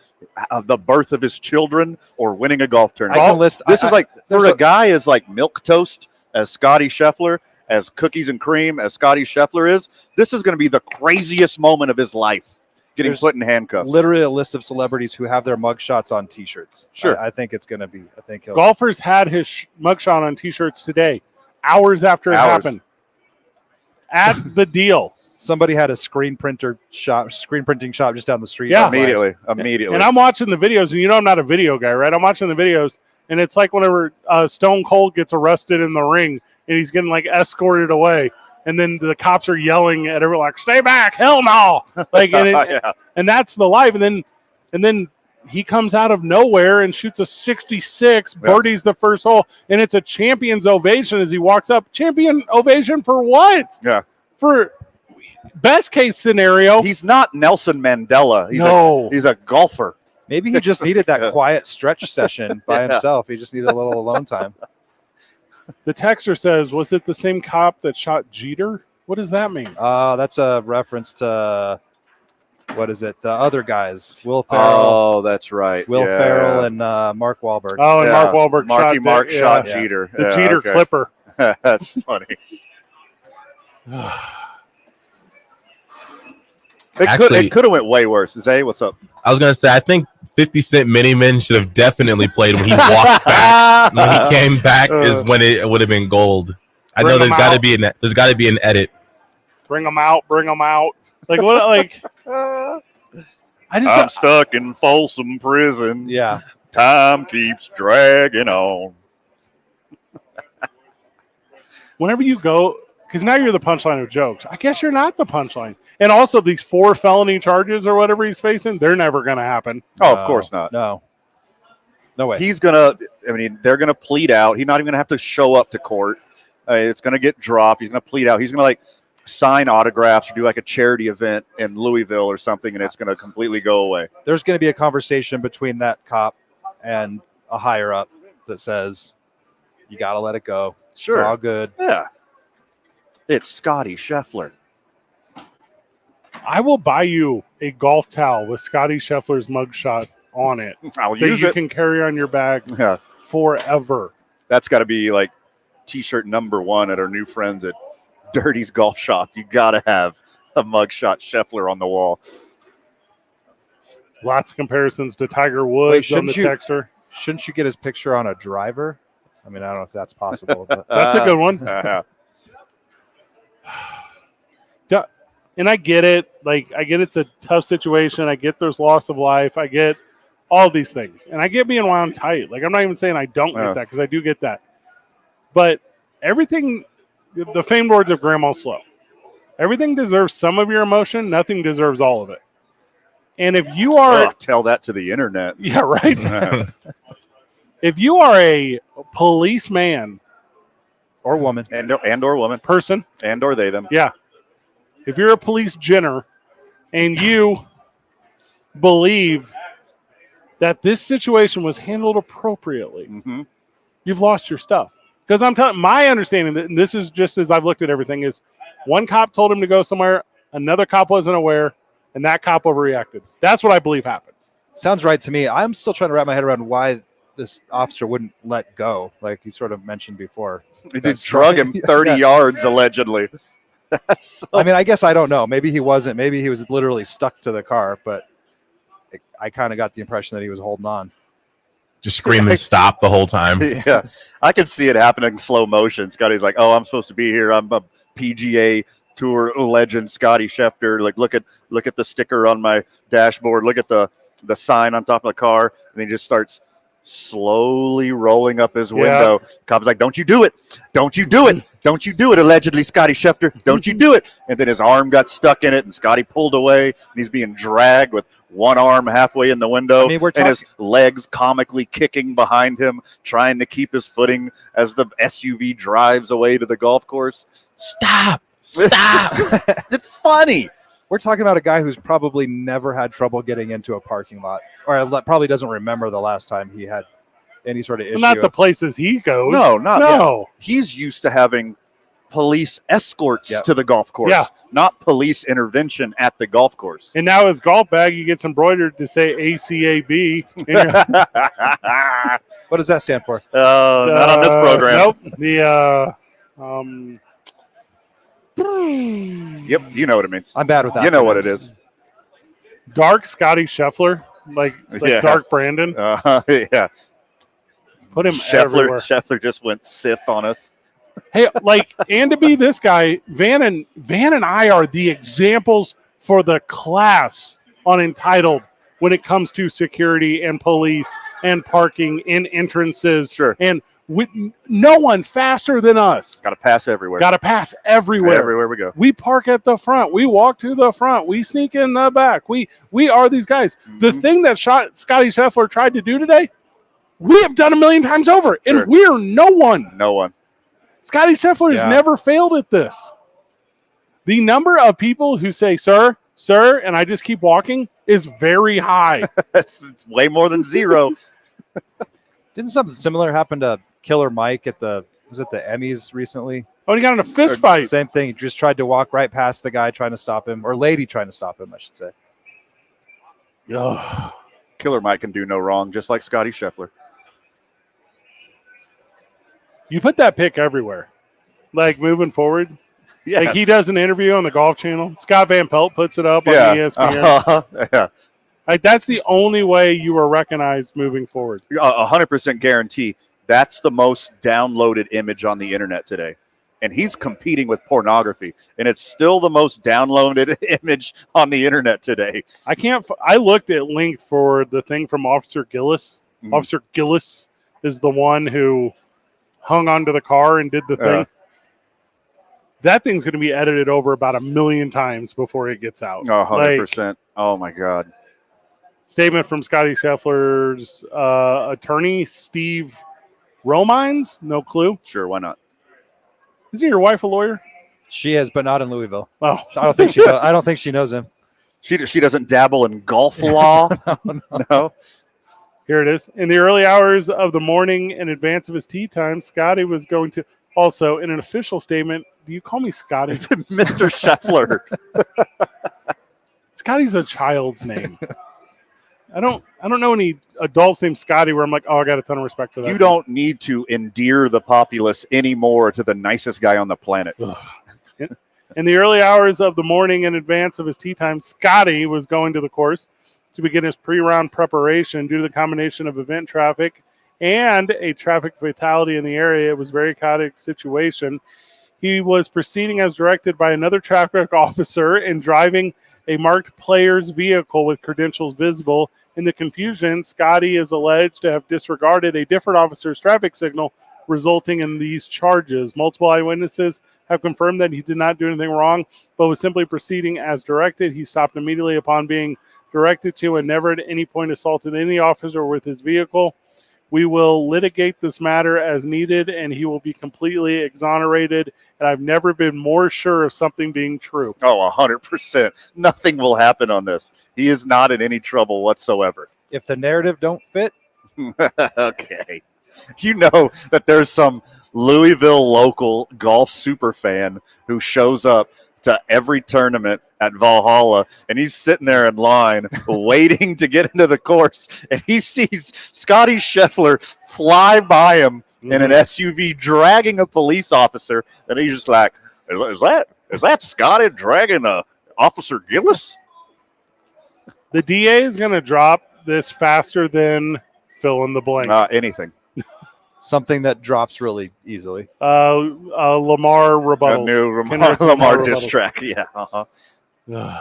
the birth of his children or winning a golf tournament. This is for a guy as milk toast as Scotty Scheffler, as cookies and cream as Scotty Scheffler is. This is going to be the craziest moment of his life. Getting put in handcuffs. Literally a list of celebrities who have their mugshots on T-shirts. Sure. I think it's going to be. I think Golfers had his mugshot on T-shirts today, hours after it happened. At the deal. Somebody had a screen printing shop just down the street. Yeah. Immediately. And I'm watching the videos, and I'm not a video guy, right? I'm watching the videos, and it's like whenever Stone Cold gets arrested in the ring, and he's getting escorted away. And then the cops are yelling at everyone "Stay back! Hell no!" And that's the life. And then he comes out of nowhere and shoots a 66, birdies the first hole, and it's a champion's ovation as he walks up. Champion ovation for what? Yeah. For best case scenario, he's not Nelson Mandela. He's a golfer. Maybe he just needed that quiet stretch session by himself. He just needed a little alone time. The texter says, was it the same cop that shot Jeter? What does that mean? That's a reference to, what is it? The other guys. Will Ferrell. Oh, that's right. Will Ferrell and Mark Wahlberg. Oh, and Mark Wahlberg shot Jeter. The Jeter Clipper. That's funny. It could have went way worse. Zay, what's up? I was going to say, I think 50 Cent Miniman should have definitely played when he walked back. When he came back is when it would have been gold. I know there's got to be an edit. Bring them out. Like what? Like I'm stuck in Folsom Prison. Yeah. Time keeps dragging on. Whenever you go, because now you're the punchline of jokes. I guess you're not the punchline. And also these 4 felony charges or whatever he's facing, they're never going to happen. Oh, of course not. No way. They're going to plead out. He's not even going to have to show up to court. It's going to get dropped. He's going to plead out. He's going to sign autographs or do a charity event in Louisville or something, and it's going to completely go away. There's going to be a conversation between that cop and a higher up that says, you got to let it go. Sure. It's all good. Yeah. It's Scotty Scheffler. I will buy you a golf towel with Scotty Scheffler's mugshot on it. I'll use you it. Can carry on your bag forever. That's got to be T-shirt number 1 at our new friends at Dirty's Golf Shop. You got to have a mugshot Scheffler on the wall. Lots of comparisons to Tiger Woods on the texter. Shouldn't you get his picture on a driver? I mean, I don't know if that's possible. But. That's a good one. And I get it. I get it's a tough situation. I get there's loss of life. I get all these things. And I get being wound tight. I'm not even saying I don't get that, because I do get that. But everything, the famed words of Grandma Slow, everything deserves some of your emotion. Nothing deserves all of it. And if you are... tell that to the internet. Yeah, right? If you are a policeman... Or woman. And or woman. Person. And or they, them. Yeah. If you're a police Jenner and you believe that this situation was handled appropriately, you've lost your stuff. Because I'm telling my understanding, and this is just as I've looked at everything, is one cop told him to go somewhere, another cop wasn't aware, and that cop overreacted. That's what I believe happened. Sounds right to me. I'm still trying to wrap my head around why this officer wouldn't let go, like you sort of mentioned before. He did drug him 30 yards, allegedly. I mean, I guess I don't know. Maybe he wasn't. Maybe he was literally stuck to the car, but I kind of got the impression that he was holding on. Just screaming stop the whole time. Yeah. I could see it happening in slow motion. Scotty's like, oh, I'm supposed to be here. I'm a PGA Tour legend Scotty Scheffler. Like, look at the sticker on my dashboard. Look at the sign on top of the car, and he just starts slowly rolling up his window. Cobb's like, "Don't you do it! Don't you do it! Don't you do it!" Allegedly, Scotty Scheffler, "Don't you do it!" And then his arm got stuck in it, and Scotty pulled away, and he's being dragged with one arm halfway in the window, and his legs comically kicking behind him, trying to keep his footing as the SUV drives away to the golf course. Stop! It's funny. We're talking about a guy who's probably never had trouble getting into a parking lot, or probably doesn't remember the last time he had any sort of issue. Not the places he goes. No. He's used to having police escorts to the golf course, not police intervention at the golf course. And now his golf bag, he gets embroidered to say ACAB. What does that stand for? Not on this program. Nope. Yep, you know what it means. I'm bad with that. You know what it is. Dark Scotty Scheffler, like Dark Brandon. Yeah. Put him everywhere. Scheffler just went Sith on us. Hey, and to be this guy, Van and I are the examples for the class on Entitled when it comes to security and police and parking and entrances. Sure. And no one faster than us. Got to pass everywhere. Everywhere we go. We park at the front. We walk to the front. We sneak in the back. We are these guys. Mm-hmm. The thing that Scotty Scheffler tried to do today, we have done 1,000,000 times over, and we're no one. No one. Scotty Scheffler has never failed at this. The number of people who say, sir, and I just keep walking is very high. It's way more than zero. Didn't something similar happen to Killer Mike at the Emmys recently? Oh, he got in a fist fight. Same thing. He just tried to walk right past the guy trying to stop him, or lady trying to stop him, I should say. Oh. Killer Mike can do no wrong, just like Scotty Scheffler. You put that pick everywhere. Like moving forward. Yes. Like he does an interview on the Golf Channel. Scott Van Pelt puts it up on ESPN. Yeah. Like that's the only way you are recognized moving forward. 100% guarantee. That's the most downloaded image on the internet today. And he's competing with pornography. And it's still the most downloaded image on the internet today. I looked at length for the thing from Officer Gillis. Mm-hmm. Officer Gillis is the one who hung onto the car and did the thing. That thing's going to be edited over about 1,000,000 times before it gets out. 100%. Oh, my God. Statement from Scotty Scheffler's attorney, Steve Romines. No clue. Sure, why not? Isn't your wife a lawyer? She is, but not in Louisville. Oh, I don't think she. I don't think she knows him. She doesn't dabble in golf law. No. Here it is. In the early hours of the morning, in advance of his tee time, Scotty was going to. Also, in an official statement, do you call me Scotty? Mr. Scheffler. Scotty's a child's name. I don't know any adults named Scotty where I'm like, oh, I got a ton of respect for that. You don't need to endear the populace anymore to the nicest guy on the planet. In the early hours of the morning, in advance of his tee time, Scotty was going to the course to begin his pre-round preparation. Due to the combination of event traffic and a traffic fatality in the area, it was a very chaotic situation. He was proceeding as directed by another traffic officer and driving a marked player's vehicle with credentials visible. In the confusion, Scotty is alleged to have disregarded a different officer's traffic signal, resulting in these charges. Multiple eyewitnesses have confirmed that he did not do anything wrong, but was simply proceeding as directed. He stopped immediately upon being directed to and never at any point assaulted any officer with his vehicle. We will litigate this matter as needed, and he will be completely exonerated. And I've never been more sure of something being true. Oh, 100%. Nothing will happen on this. He is not in any trouble whatsoever. If the narrative don't fit. Okay. You know that there's some Louisville local golf super fan who shows up to every tournament at Valhalla, and he's sitting there in line waiting to get into the course, and he sees Scotty Scheffler fly by him in an SUV dragging a police officer, and he's just like, is that Scotty dragging Officer Gillis? The DA is going to drop this faster than fill in the blank. Anything. Something that drops really easily. Lamar rebuttals. A new Kendrick Lamar diss rebuttals. track. Yeah.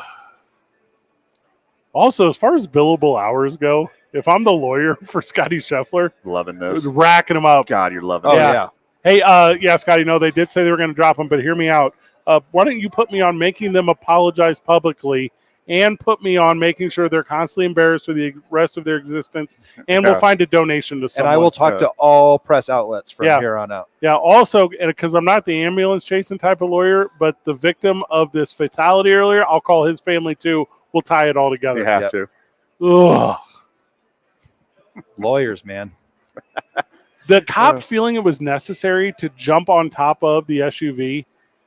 Also, as far as billable hours go, if I'm the lawyer for Scotty Scheffler, Loving this. racking him up. God, you're loving Oh it. yeah. Hey, yeah, Scotty, no, they did say they were going to drop him, but hear me out. Why don't you put me on making them apologize publicly and put me on making sure they're constantly embarrassed for the rest of their existence, and we'll find a donation to someone. And I will talk to all press outlets from here on out. Yeah, also, because I'm not the ambulance chasing type of lawyer, but the victim of this fatality earlier, I'll call his family too. We'll tie it all together. You have to. Ugh. Lawyers, man. The cop feeling it was necessary to jump on top of the SUV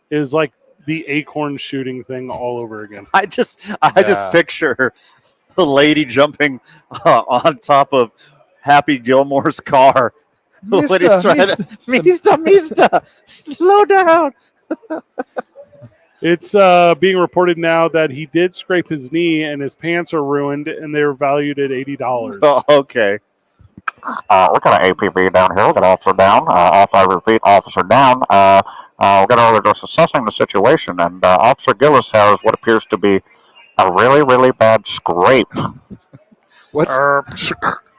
is like the Acorn shooting thing all over again. I just picture the lady jumping on top of Happy Gilmore's car. When he's trying to, Mista, slow down. It's being reported now that he did scrape his knee and his pants are ruined, and they're valued at $80. Oh, okay. We got an APB down here. We got officer down. I repeat, officer down. We got over just assessing the situation, and Officer Gillis has what appears to be a really, really bad scrape. What's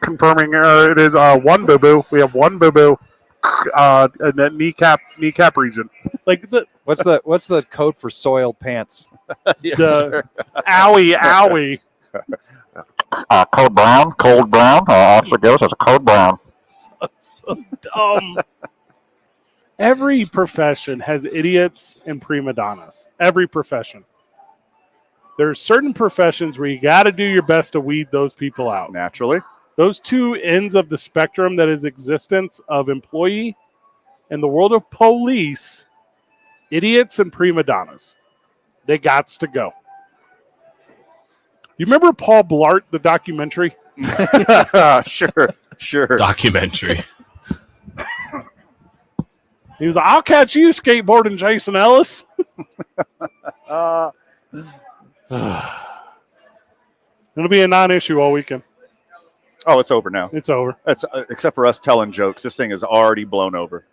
confirming? It is one boo boo. We have one boo boo in that kneecap region. Like what's the code for soiled pants? The owie. Code brown. Officer Gillis has a code brown. So dumb. Every profession has idiots and prima donnas. Every profession. There are certain professions where you got to do your best to weed those people out. Naturally. Those two ends of the spectrum that is existence of employee and the world of police, idiots and prima donnas. They gots to go. You remember Paul Blart, the documentary? Sure. Documentary. He was like, I'll catch you skateboarding, Jason Ellis. It'll be a non-issue all weekend. Oh, it's over now. It's over. That's except for us telling jokes. This thing is already blown over.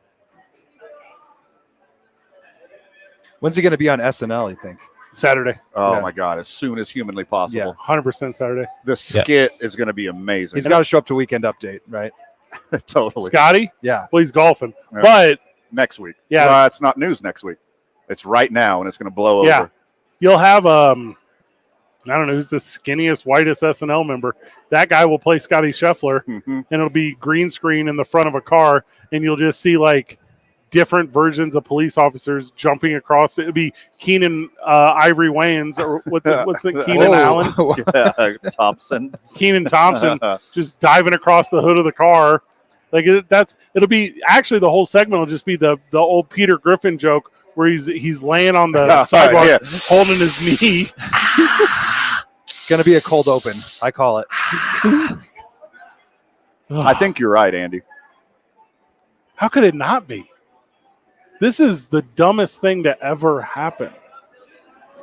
When's he going to be on SNL, you think? Saturday. Oh, my God. As soon as humanly possible. Yeah, 100% Saturday. The skit is going to be amazing. He's got to show up to Weekend Update, right? Totally. Scotty? Yeah. Well, he's golfing. Yeah. But next week. Yeah. It's not news next week. It's right now, and it's going to blow over. Yeah. You'll have, I don't know, who's the skinniest, whitest SNL member. That guy will play Scotty Scheffler, and it'll be green screen in the front of a car, and you'll just see, like, different versions of police officers jumping across. It'd be Keenan Ivory Wayans, or what's the Keenan Allen? Yeah, Thompson. Keenan Thompson just diving across the hood of the car. Like it'll be actually the whole segment will just be the old Peter Griffin joke where he's laying on the sidewalk holding his knee. It's going to be a cold open. I call it. I think you're right, Andy. How could it not be? This is the dumbest thing to ever happen.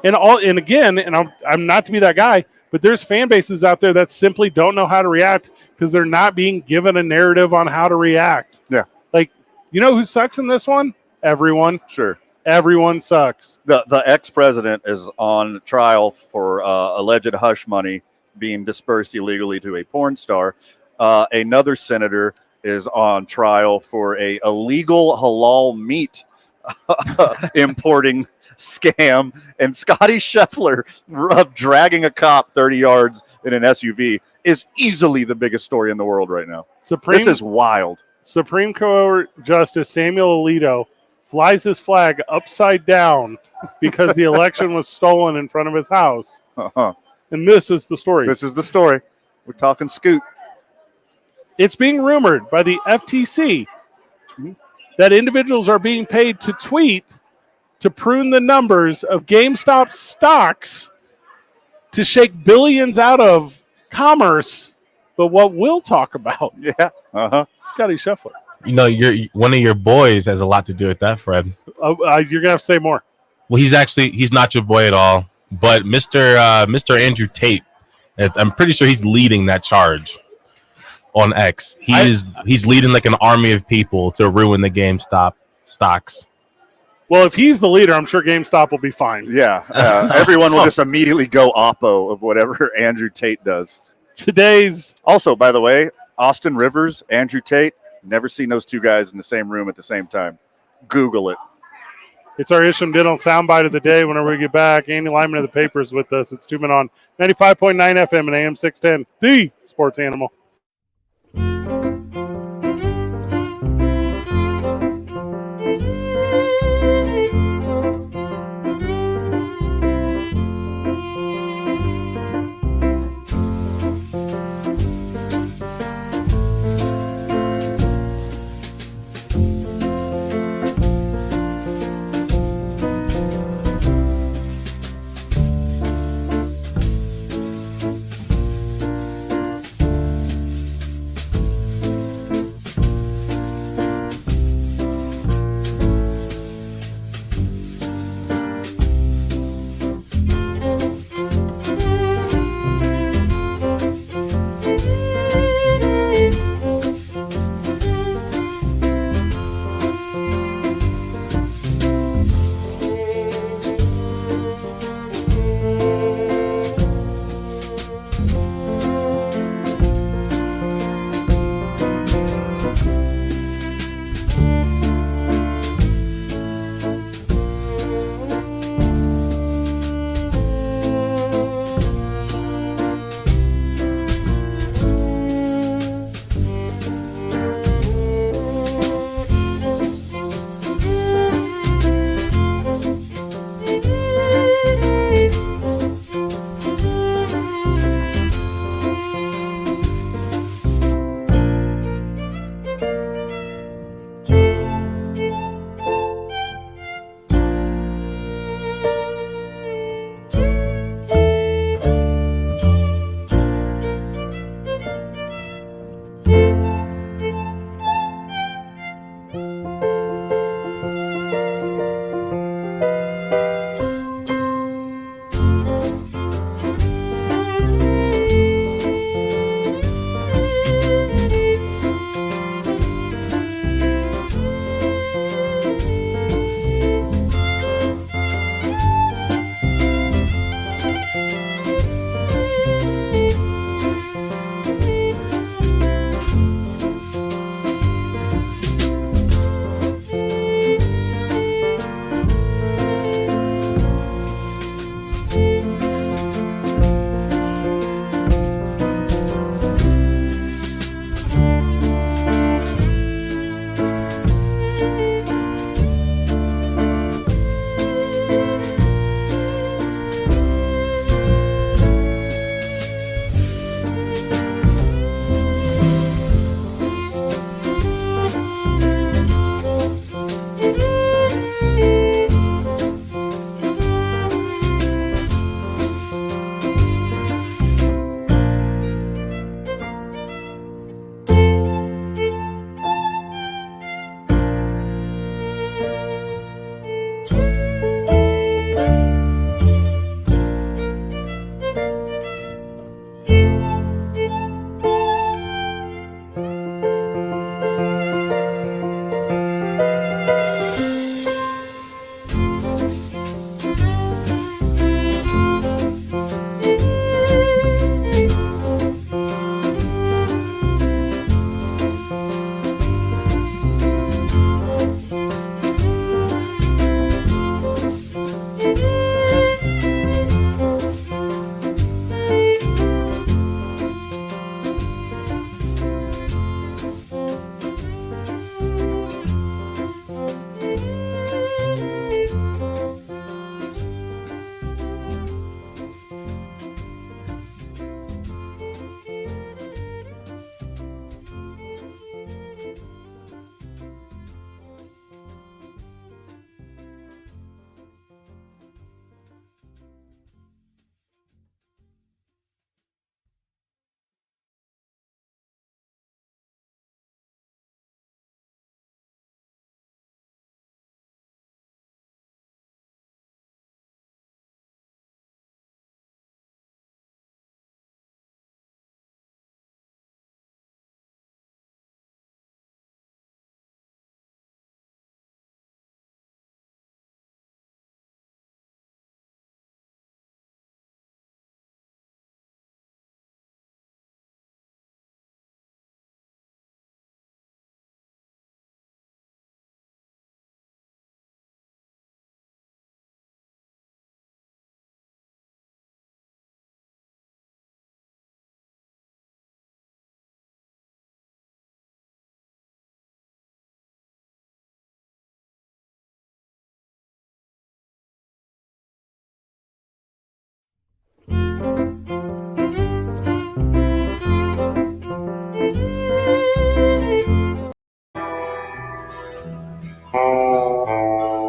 And I'm not to be that guy, but there's fan bases out there that simply don't know how to react because they're not being given a narrative on how to react. Yeah. Like, you know who sucks in this one? Everyone. Sure. Everyone sucks. The ex-president is on trial for alleged hush money being dispersed illegally to a porn star. Another senator is on trial for a illegal halal meat importing scam, and Scotty Scheffler dragging a cop 30 yards in an SUV is easily the biggest story in the world right now. This is wild. Supreme Court Justice Samuel Alito flies his flag upside down because the election was stolen in front of his house. And this is the story. This is the story. We're talking Scoot. It's being rumored by the FTC that individuals are being paid to tweet to prune the numbers of GameStop stocks to shake billions out of commerce. But what we'll talk about, Scotty Scheffler. You know, one of your boys has a lot to do with that, Fred. You're gonna have to say more. Well, he's not your boy at all, but Mr. Andrew Tate, I'm pretty sure he's leading that charge. on X. He's leading like an army of people to ruin the GameStop stocks. Well, if he's the leader, I'm sure GameStop will be fine. Yeah, everyone will just immediately go oppo of whatever Andrew Tate does. Also, by the way, Austin Rivers, Andrew Tate, never seen those two guys in the same room at the same time. Google it. It's our Isham Dental soundbite of the day. Whenever we get back, Andy Lyman of the Papers with us. It's 2 Men On 95.9 FM and AM 610, the sports animal.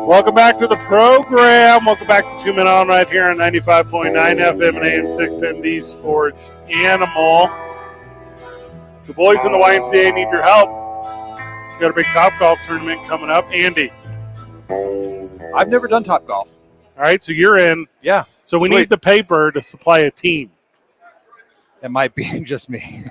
Welcome back to the program. Welcome back to 2 Men On right here on 95.9 FM and AM 610D Sports Animal. The boys in the YMCA need your help. We got a big Top Golf tournament coming up. Andy. I've never done Top Golf. All right, so you're in. Yeah. So we need the paper to supply a team. It might be just me.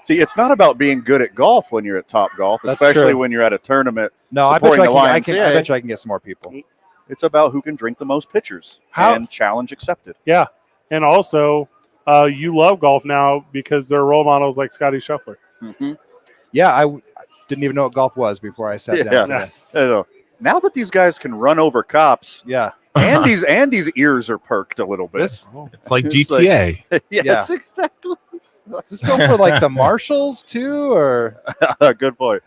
See, it's not about being good at golf when you're at Top Golf, That's especially true. when you're at a tournament. No, I bet, supporting I the YMCA. bet you I can get some more people. It's about who can drink the most pitchers. How- And challenge accepted. Yeah, and also you love golf now because they're role models like Scotty Scheffler. Mm-hmm. Yeah, I didn't even know what golf was before I sat down. Yeah. Now that these guys can run over cops, Yeah. Andy's ears are perked a little bit. This, It's like It's GTA. yes, exactly. does this go for like the marshals too, or Good boy.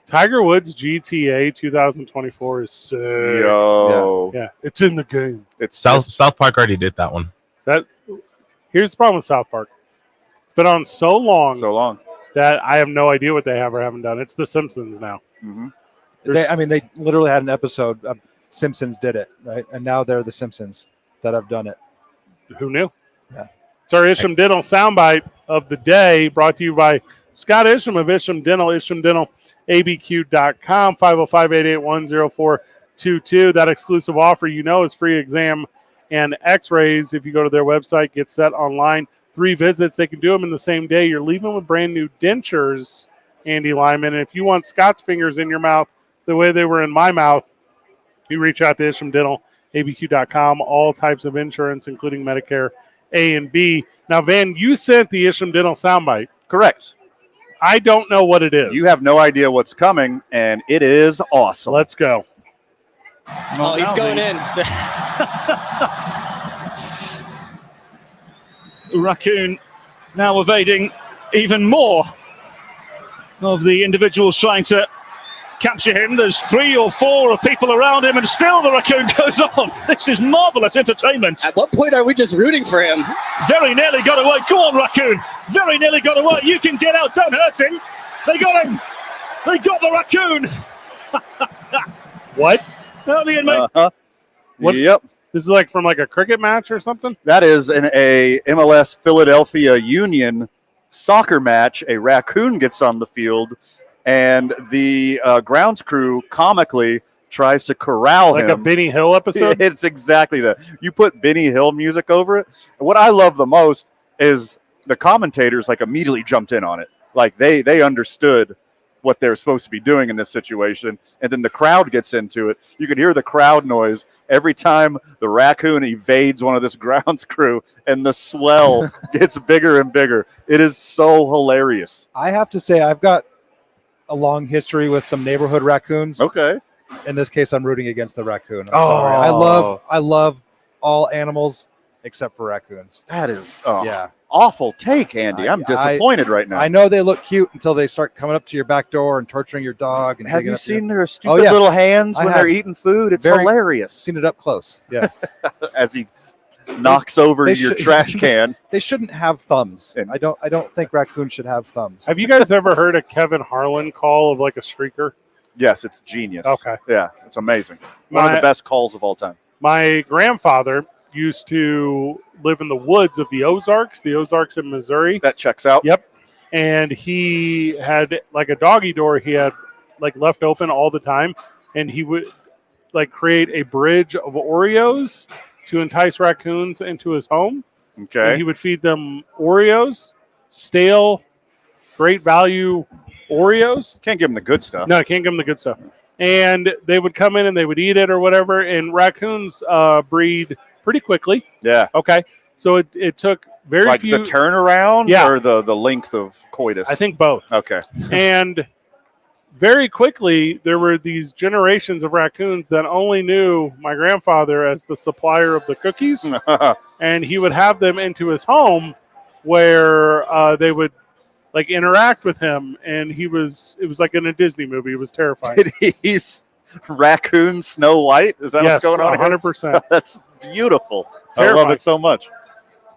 Tiger Woods GTA 2024 is sick. Yo. Yeah, it's in the game. It's South Park already did that one. Here's the problem with South Park. It's been on so long so long. that I have no idea what they have or haven't done. It's The Simpsons now. Mm-hmm. they literally had an episode of Simpsons did it, right? And now they're the Simpsons that have done it. Who knew? Yeah. It's our Isham Dental soundbite of the day, brought to you by Scott Isham of Isham Dental, ishamdentalabq.com, 505-881-0422. That exclusive offer, is free exam and x-rays. If you go to their website, get set online. 3 visits, they can do them in the same day. You're leaving with brand new dentures, Andy Lyman. And if you want Scott's fingers in your mouth the way they were in my mouth, you reach out to ishamdentalabq.com. All types of insurance, including Medicare A and B. Now, Van, you sent the Isham Dental soundbite. Correct. I don't know what it is. You have no idea what's coming, and it is awesome. Let's go. Oh, he's going in. Raccoon now evading even more of the individuals trying to capture him. There's 3 or 4 of people around him, and still the raccoon goes on. This is marvelous entertainment. At what point are we just rooting for him? Very nearly got away. Go on, raccoon. Very nearly got away. You can get out. Don't hurt him. They got him. They got the raccoon. What? Early in May. What? Yep. This is like from like a cricket match or something? That is in a MLS Philadelphia Union soccer match. A raccoon gets on the field, and the grounds crew comically tries to corral him. Like a Benny Hill episode? It's exactly that. You put Benny Hill music over it. And what I love the most is the commentators immediately jumped in on it. Like they understood what they're supposed to be doing in this situation, and then the crowd gets into it. You can hear the crowd noise every time the raccoon evades one of this grounds crew, and the swell gets bigger and bigger. It is so hilarious. I have to say, I've got a long history with some neighborhood raccoons. Okay. In this case, I'm rooting against the raccoon. I'm sorry. I love all animals except for raccoons. That is awful take, Andy. I'm disappointed right now. I know they look cute until they start coming up to your back door and torturing your dog. And have you seen their stupid Oh, yeah. little hands I when have. they're eating food? It's hilarious. Seen it up close. Yeah. As he knocks over your trash can. They shouldn't have thumbs. I don't think raccoons should have thumbs. Have you guys ever heard a Kevin Harlan call of like a streaker? Yes, it's genius. Okay. Yeah, it's amazing. One of the best calls of all time. My grandfather used to live in the woods of the Ozarks in Missouri. That checks out. Yep. And he had like a doggy door he had like left open all the time. And he would like create a bridge of Oreos to entice raccoons into his home. Okay. And he would feed them Oreos, stale, great value Oreos. Can't give them the good stuff. No, can't give them the good stuff. And they would come in and they would eat it or whatever. And raccoons breed pretty quickly. Yeah. Okay. So it took very few. The turnaround or the length of coitus? I think both. Okay. And very quickly, there were these generations of raccoons that only knew my grandfather as the supplier of the cookies. And he would have them into his home where they would like interact with him. And it was like in a Disney movie. It was terrifying. He's raccoon Snow White? Is that what's going on? 100%. That's beautiful. Terrifying. I love it so much.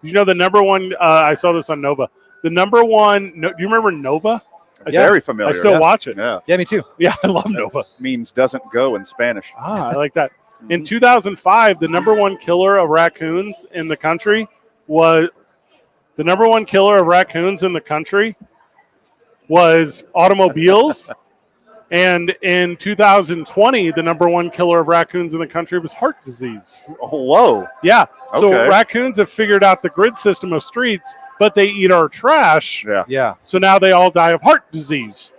You know, the number one, I saw this on Nova. The number one, do you remember Nova? Very familiar. I still watch it. Yeah, me too. Yeah, I love Nova. Means doesn't go in Spanish. I like that. In 2005, the number one killer of raccoons in the country was automobiles. And in 2020, the number one killer of raccoons in the country was heart disease. Oh, whoa. Yeah. So Okay. raccoons have figured out the grid system of streets, but they eat our trash. Yeah. So now they all die of heart disease.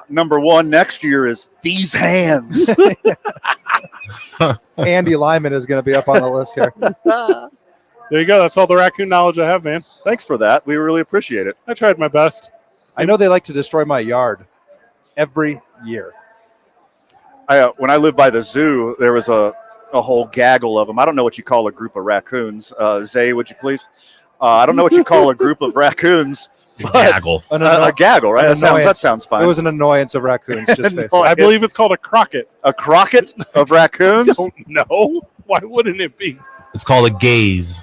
Number one next year is these hands. Andy Lyman is going to be up on the list here. There you go. That's all the raccoon knowledge I have, man. Thanks for that. We really appreciate it. I tried my best. I know they like to destroy my yard every year. When I lived by the zoo, there was a whole gaggle of them. I don't know what you call a group of raccoons. Zay, would you please? I don't know what you call a group of raccoons. Gaggle. A gaggle, right? That sounds fine. It was an annoyance of raccoons. Just face it. I believe it's called a crocket. A crocket of raccoons? Don't know. Why wouldn't it be? It's called a gaze.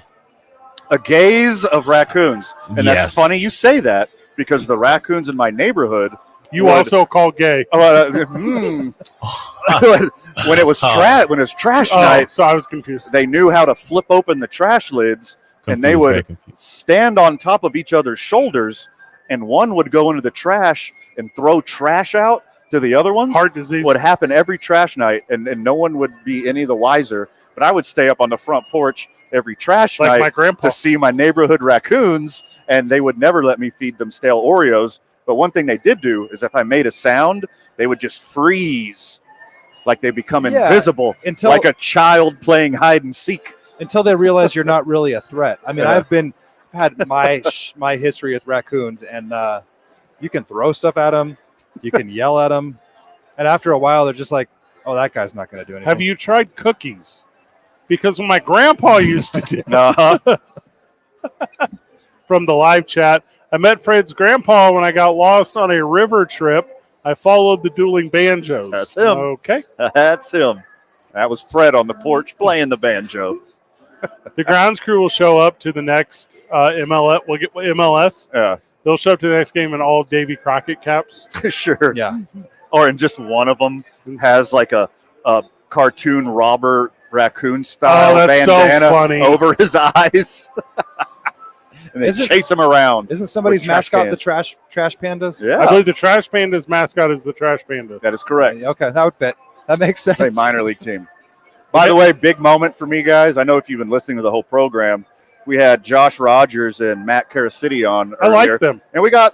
A gaze of raccoons. And Yes. that's funny you say that because the raccoons in my neighborhood You also call gay. when it was trash night, so I was confused. They knew how to flip open the trash lids, and they would stand on top of each other's shoulders, and one would go into the trash and throw trash out to the other ones. Heart disease would happen every trash night, and no one would be any the wiser. But I would stay up on the front porch every trash Like night my grandpa. to see my neighborhood raccoons, and they would never let me feed them stale Oreos. But one thing they did do is if I made a sound, they would just freeze, like they become invisible, like a child playing hide and seek. Until they realize you're not really a threat. I mean, I've had my history with raccoons, and you can throw stuff at them, you can yell at them, and after a while, they're just like, "Oh, that guy's not going to do anything." Have you tried cookies? Because my grandpa used to do. From the live chat, I met Fred's grandpa when I got lost on a river trip. I followed the dueling banjos. That's him. Okay. That's him. That was Fred on the porch playing the banjo. The grounds crew will show up to the next MLS. We'll get MLS. Yeah. They'll show up to the next game in all Davy Crockett caps. Sure. Yeah. Or in just one of them has like a cartoon Robert Raccoon style bandana over his eyes. And they chase him around. Isn't somebody's mascot the trash pandas? Yeah. I believe the Trash Panda's mascot is the Trash Panda. That is correct. Okay, that would fit. That makes sense. It's a minor league team. By the way, big moment for me, guys. I know if you've been listening to the whole program, we had Josh Rogers and Matt Caracity on earlier. I like them. And we got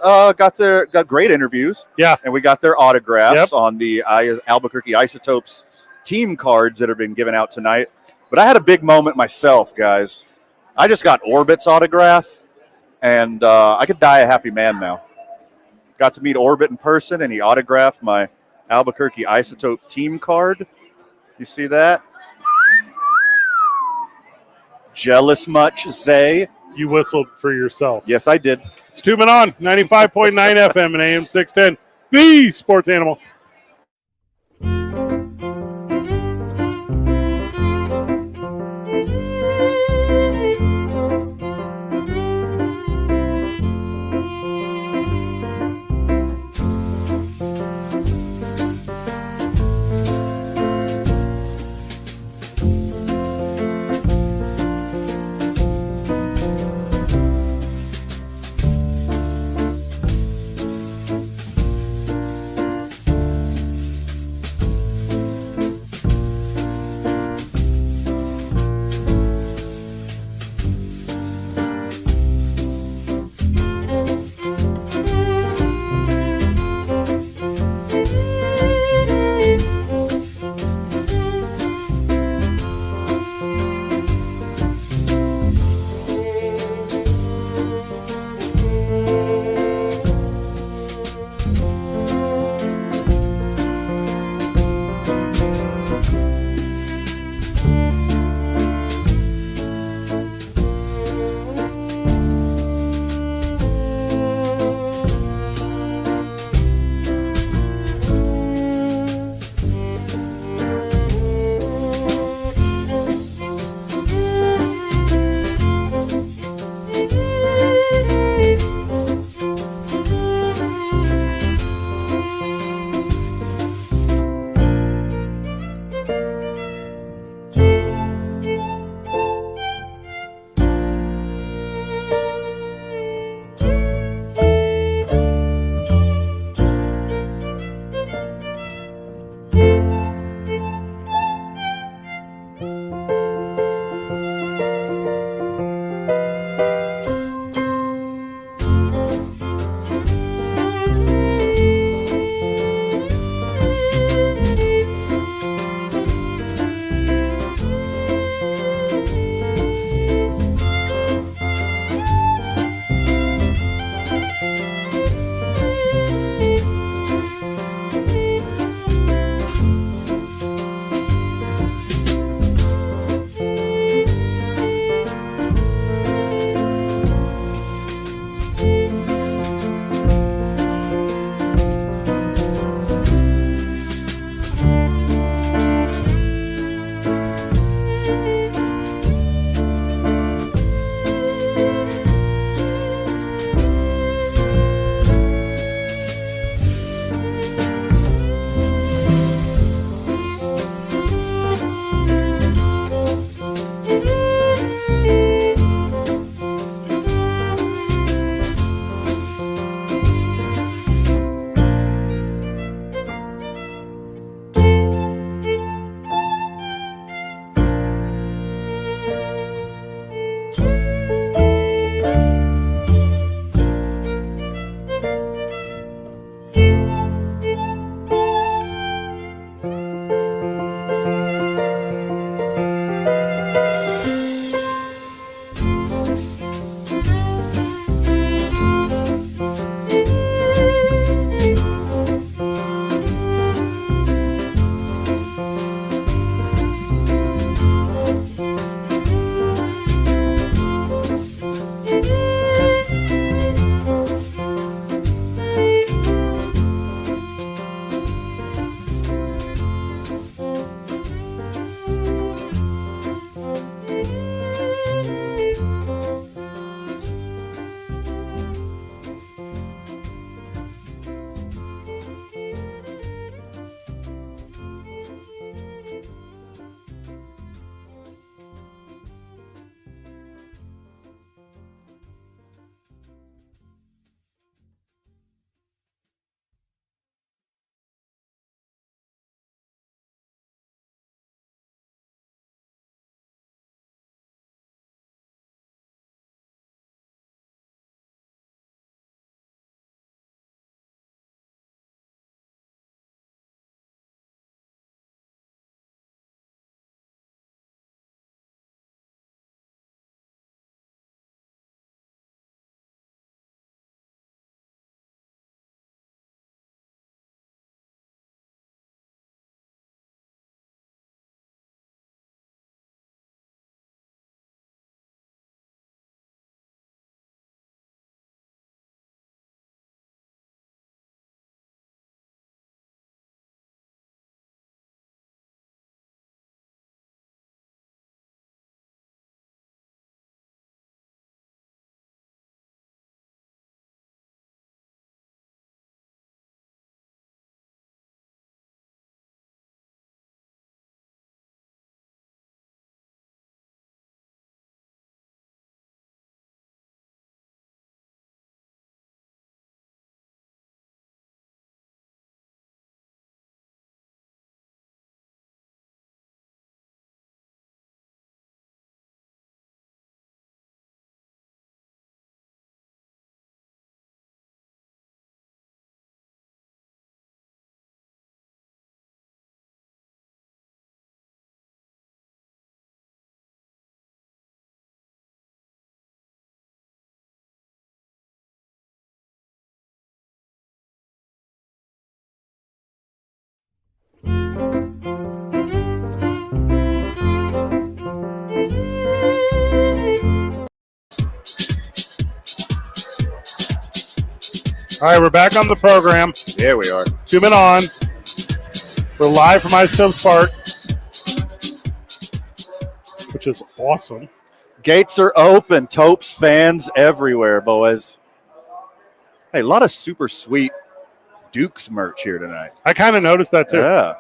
great interviews. Yeah. And we got their autographs on the Albuquerque Isotopes team cards that have been given out tonight. But I had a big moment myself, guys. I just got Orbit's autograph, and I could die a happy man now. Got to meet Orbit in person, and he autographed my Albuquerque Isotope team card. You see that? Jealous much, Zay? You whistled for yourself. Yes, I did. It's 2 Men On, 95.9 FM and AM 610. The Sports Animal. All right, we're back on the program. Yeah, we are. 2 men on. We're live from Isotopes Park, which is awesome. Gates are open. Topes fans everywhere, boys. Hey, a lot of super sweet Dukes merch here tonight. I kind of noticed that too. Yeah.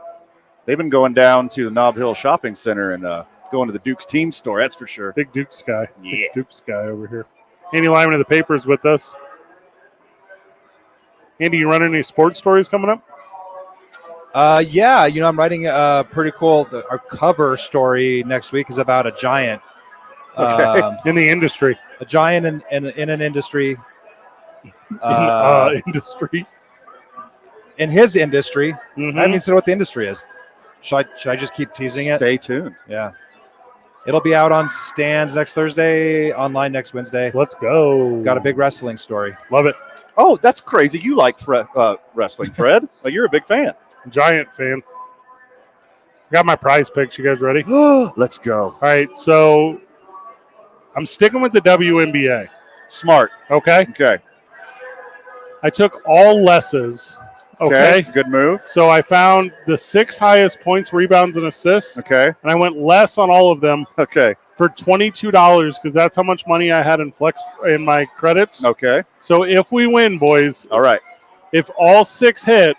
They've been going down to the Nob Hill Shopping Center and going to the Dukes team store, that's for sure. Big Dukes guy. Yeah. Big Dukes guy over here. Andy Lyman of the paper is with us. Andy, you running any sports stories coming up? Yeah, I'm writing a pretty cool. Our cover story next week is about a giant in the industry. A giant in an industry. Industry. In his industry. Mm-hmm. I haven't even said what the industry is. Should I just keep teasing it? Stay tuned. Yeah. It'll be out on stands next Thursday, online next Wednesday. Let's go. Got a big wrestling story. Love it. Oh, that's crazy. You like wrestling, Fred. You're a big fan. Giant fan. Got my prize picks. You guys ready? Let's go. All right, so I'm sticking with the WNBA. Smart. Okay? Okay. I took all lesses. Okay. Good move. So I found the 6 highest points, rebounds, and assists. Okay. And I went less on all of them. Okay. For $22 because that's how much money I had in flex in my credits. Okay. So if we win, boys. All right. If all 6 hit,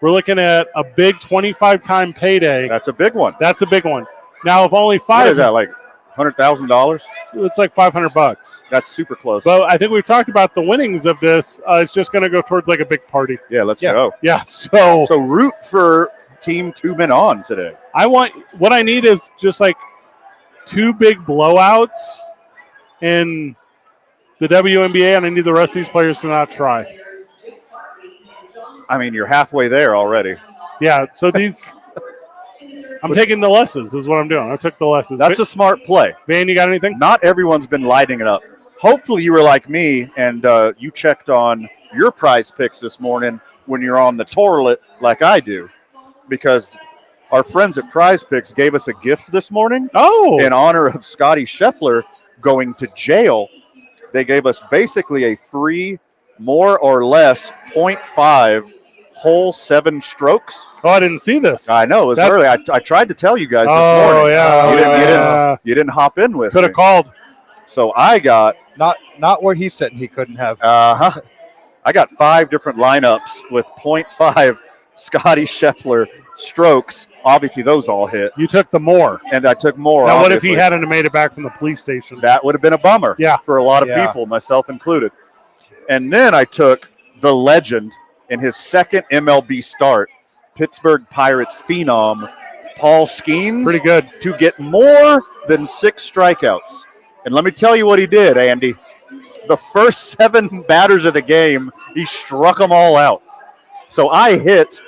we're looking at a big 25-time payday. That's a big one. That's a big one. Now, if only 5. What is that, like $100,000? It's like $500. That's super close. But I think we've talked about the winnings of this. It's just going to go towards like a big party. Yeah, let's go. Yeah. So root for team 2 men on today. What I need is just like 2 big blowouts in the WNBA, and I need the rest of these players to not try. I mean, you're halfway there already. Yeah, so these I'm taking the lessons is what I'm doing. I took the lessons. That's a smart play. Van, you got anything? Not everyone's been lighting it up. Hopefully you were like me and you checked on your prize picks this morning when you're on the toilet like I do, because our friends at Prize Picks gave us a gift this morning. Oh. In honor of Scotty Scheffler going to jail. They gave us basically a free, more or less, 0.5 hole 7 strokes. Oh, I didn't see this. I know. It was early. I tried to tell you guys this morning. Oh, yeah. You didn't hop in with Could me. have called. So I got... Not where he's sitting. He couldn't have. I got 5 different lineups with 0.5 Scotty Scheffler strokes. Obviously, those all hit. You took the more. And I took more, Now, obviously. what if he hadn't made it back from the police station? That would have been a bummer for a lot of Yeah. people, myself included. And then I took the legend in his second MLB start, Pittsburgh Pirates phenom, Paul Skeens. Pretty good. To get more than 6 strikeouts. And let me tell you what he did, Andy. The first 7 batters of the game, he struck them all out. So I hit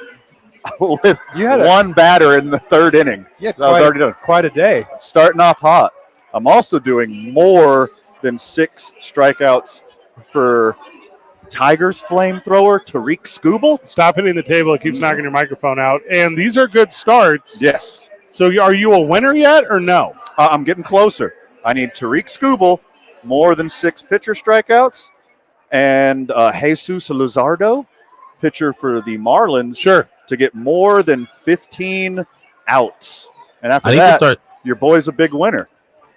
with one batter in the 3rd inning. Yeah, I was already done. Quite a day. Starting off hot. I'm also doing more than 6 strikeouts for Tigers flamethrower, Tariq Skubal. Stop hitting the table. It keeps knocking your microphone out. And these are good starts. Yes. So are you a winner yet or no? I'm getting closer. I need Tariq Skubal, more than 6 pitcher strikeouts, and Jesus Luzardo, pitcher for the Marlins, to get more than 15 outs. And after that, your boy's a big winner.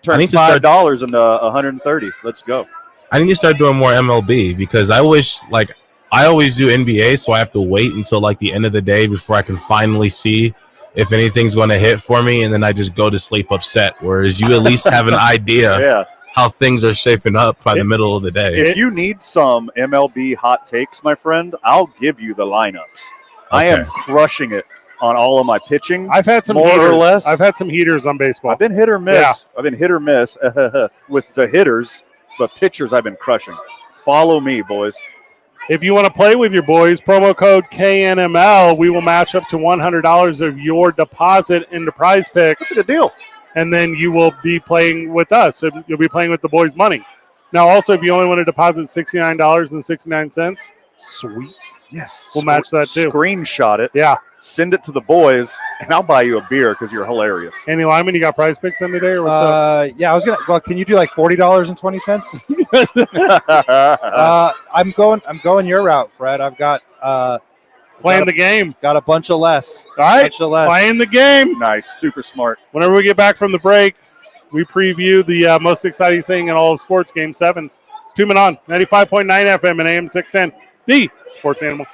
Turn $5 into $130. Let's go. I need to start doing more MLB because I wish, like, I always do NBA, so I have to wait until like the end of the day before I can finally see if anything's going to hit for me, and then I just go to sleep upset. Whereas you at least have an idea how things are shaping up by the middle of the day. If you need some MLB hot takes, my friend, I'll give you the lineups. I am crushing it on all of my pitching. I've had some more heaters. or less. I've had some heaters on baseball. I've been hit or miss. Yeah. I've been hit or miss with the hitters, but pitchers I've been crushing. Follow me, boys. If you want to play with your boys, promo code KNML, we will match up to $100 of your deposit into Prize Picks. That's a good deal. And then you will be playing with us. So you'll be playing with the boys' money. Now, also, if you only want to deposit $69.69, sweet. Yes. We'll match that too. Screenshot it. Yeah. Send it to the boys, and I'll buy you a beer because you're hilarious. Andy Lyman, you got Prize Picks in today, or what's up? Yeah, I was gonna. Well, can you do like $40.20? I'm going your route, Fred. I've got playing the game. Got a bunch of less. All right, bunch of less. Playing the game. Nice, super smart. Whenever we get back from the break, we preview the most exciting thing in all of sports, Game 7s. It's 2 Men On, 95.9 FM and AM 610, the Sports Animal.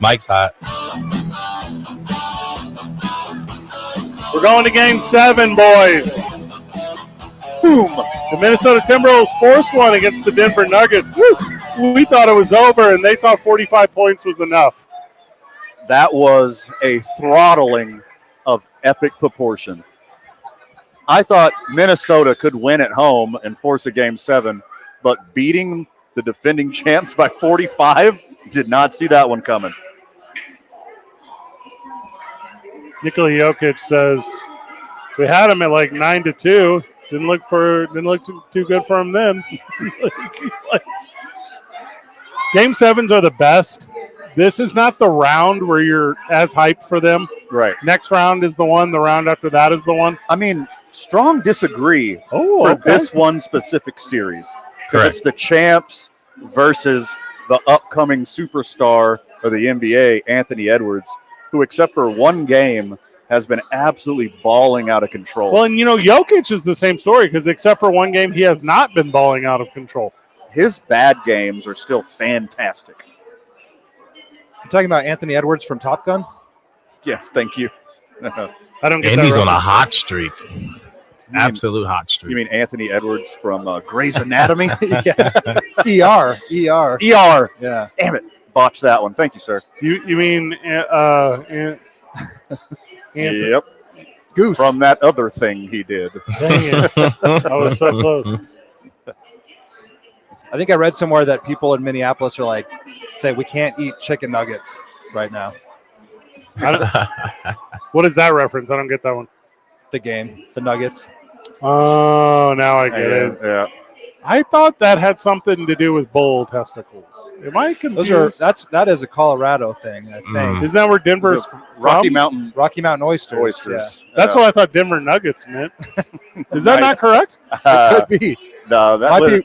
Mike's hot. We're going to Game 7, boys. Boom! The Minnesota Timberwolves forced one against the Denver Nuggets. Woo! We thought it was over, and they thought 45 points was enough. That was a throttling of epic proportion. I thought Minnesota could win at home and force a Game 7, but beating the defending champs by 45, did not see that one coming. Nikola Jokic says we had him at like 9-2. Didn't look too good for him then. Game 7s are the best. This is not the round where you're as hyped for them. Right. Next round is the one. The round after that is the one. I mean, strong disagree for this one specific series. Because it's the champs versus the upcoming superstar of the NBA, Anthony Edwards, who, except for one game, has been absolutely balling out of control. Well, and Jokic is the same story because except for one game, he has not been balling out of control. His bad games are still fantastic. You're talking about Anthony Edwards from Top Gun? Yes, thank you. I don't get And that he's on a reference. hot streak. Absolute hot streak. You mean Anthony Edwards from Grey's Anatomy? ER. ER. Yeah. Damn it. Botched that one. Thank you, sir. You mean Yep. Goose. From that other thing he did. Dang it. I was so close. I think I read somewhere that people in Minneapolis are say we can't eat chicken nuggets right now. What is that reference? I don't get that one. The game, the Nuggets. Oh, now I get it. Yeah. I thought that had something to do with bull testicles. Am I confused? That is a Colorado thing, I think. Isn't that where Denver's Rocky from? Mountain Rocky Mountain oysters. Yeah. That's what I thought Denver Nuggets meant. Is that not correct? It could be. No,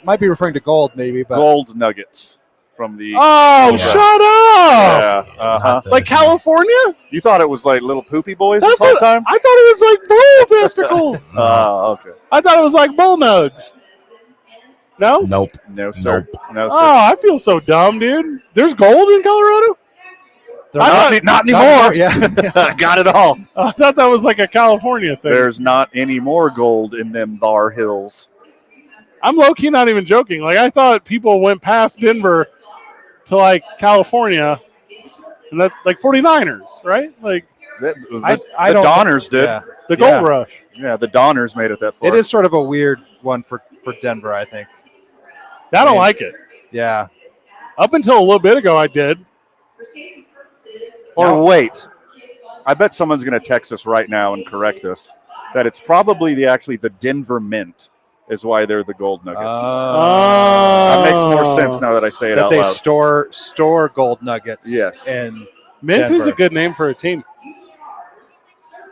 might be referring to gold, maybe. But gold nuggets from the. Oh, shut up! Yeah. Uh-huh. Like California? You thought it was like little poopy boys That's this whole time? I thought it was like bull testicles. Oh, okay. I thought it was like bull nugs. No? Nope. No, sir. No, sir. Oh, I feel so dumb, dude. There's gold in Colorado? Not anymore. Yeah. Got it all. I thought that was like a California thing. There's not any more gold in them thar hills. I'm low-key not even joking. Like, I thought people went past Denver to, like, California, and that, like, 49ers, right? Like, The I don't- Donners did. Yeah. the gold rush. Yeah, the Donners made it that far. It is sort of a weird one for Denver, I think. I don't like it. Yeah. Up until a little bit ago, I did. Or wait. I bet someone's going to text us right now and correct us that it's probably the Denver Mint is why they're the gold nuggets. That makes more sense now that I say it That out they loud. store gold nuggets. Yes. And Mint Denver. is a good name for a team.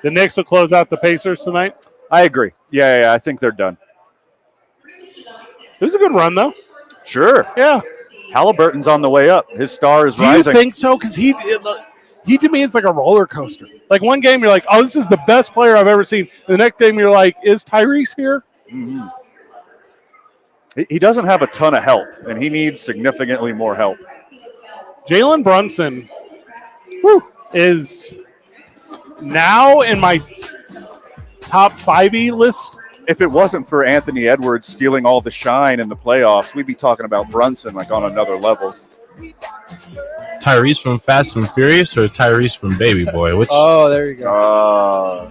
The Knicks will close out the Pacers tonight. I agree. Yeah, I think they're done. It was a good run, though. Sure. Yeah. Halliburton's on the way up. His star is Do rising. you think so? Because he to me is like a roller coaster. Like one game you're like, oh, this is the best player I've ever seen. The next game you're like, is Tyrese here? Mm-hmm. He doesn't have a ton of help, and he needs significantly more help. Jalen Brunson is now in my top 5E list. If it wasn't for Anthony Edwards stealing all the shine in the playoffs, we'd be talking about Brunson like on another level. Tyrese from Fast and Furious or Tyrese from Baby Boy? Which? Oh, there you go.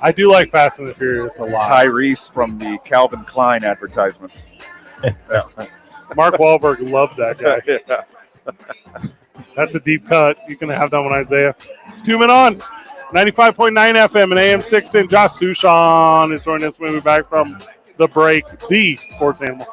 I do like Fast and the Furious a lot. Tyrese from the Calvin Klein advertisements. Mark Wahlberg loved that guy. Yeah. That's a deep cut. You can have that one, Isaiah. It's 2 Men On. 95.9 FM and AM 610. Josh Sushan is joining us when we're back from the break. The Sports Animal.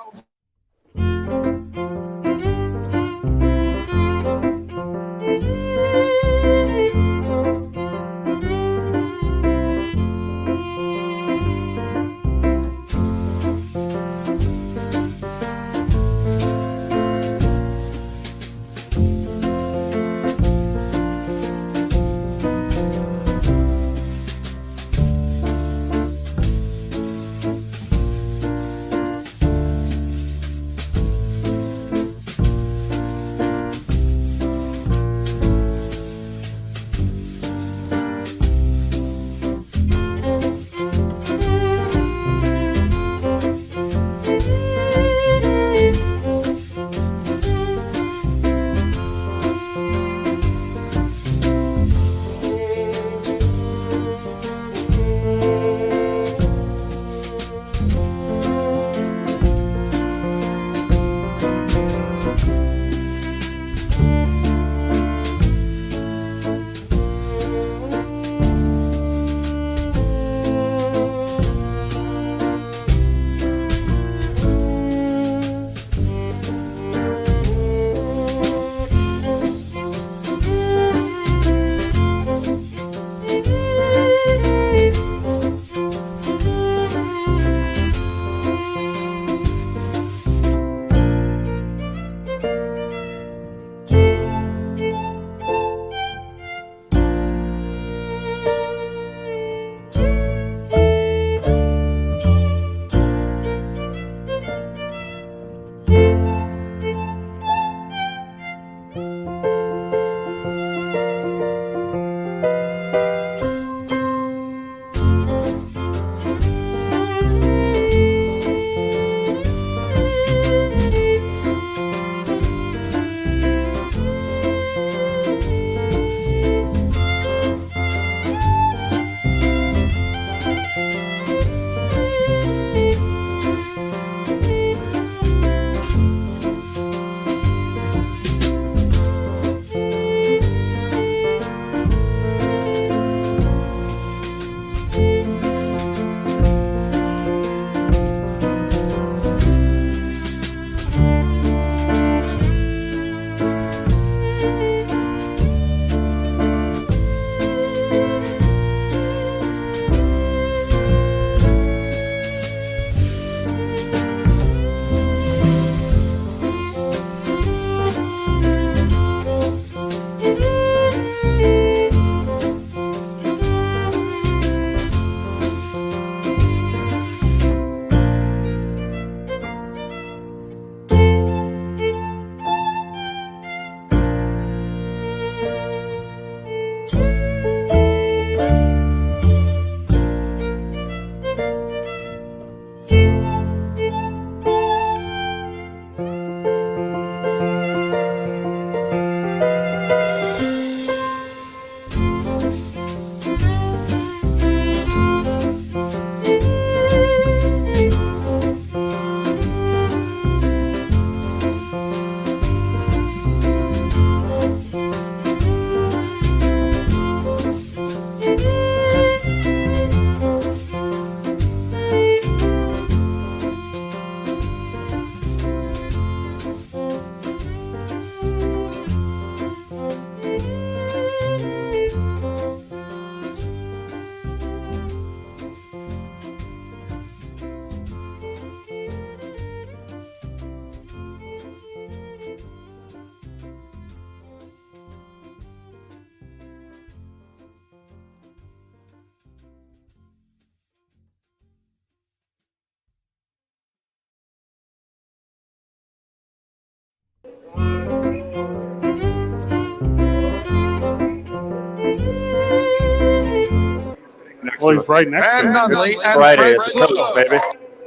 Well, to he's right next Van to us. Nunley and Friday Fred at the coast, Slow. baby.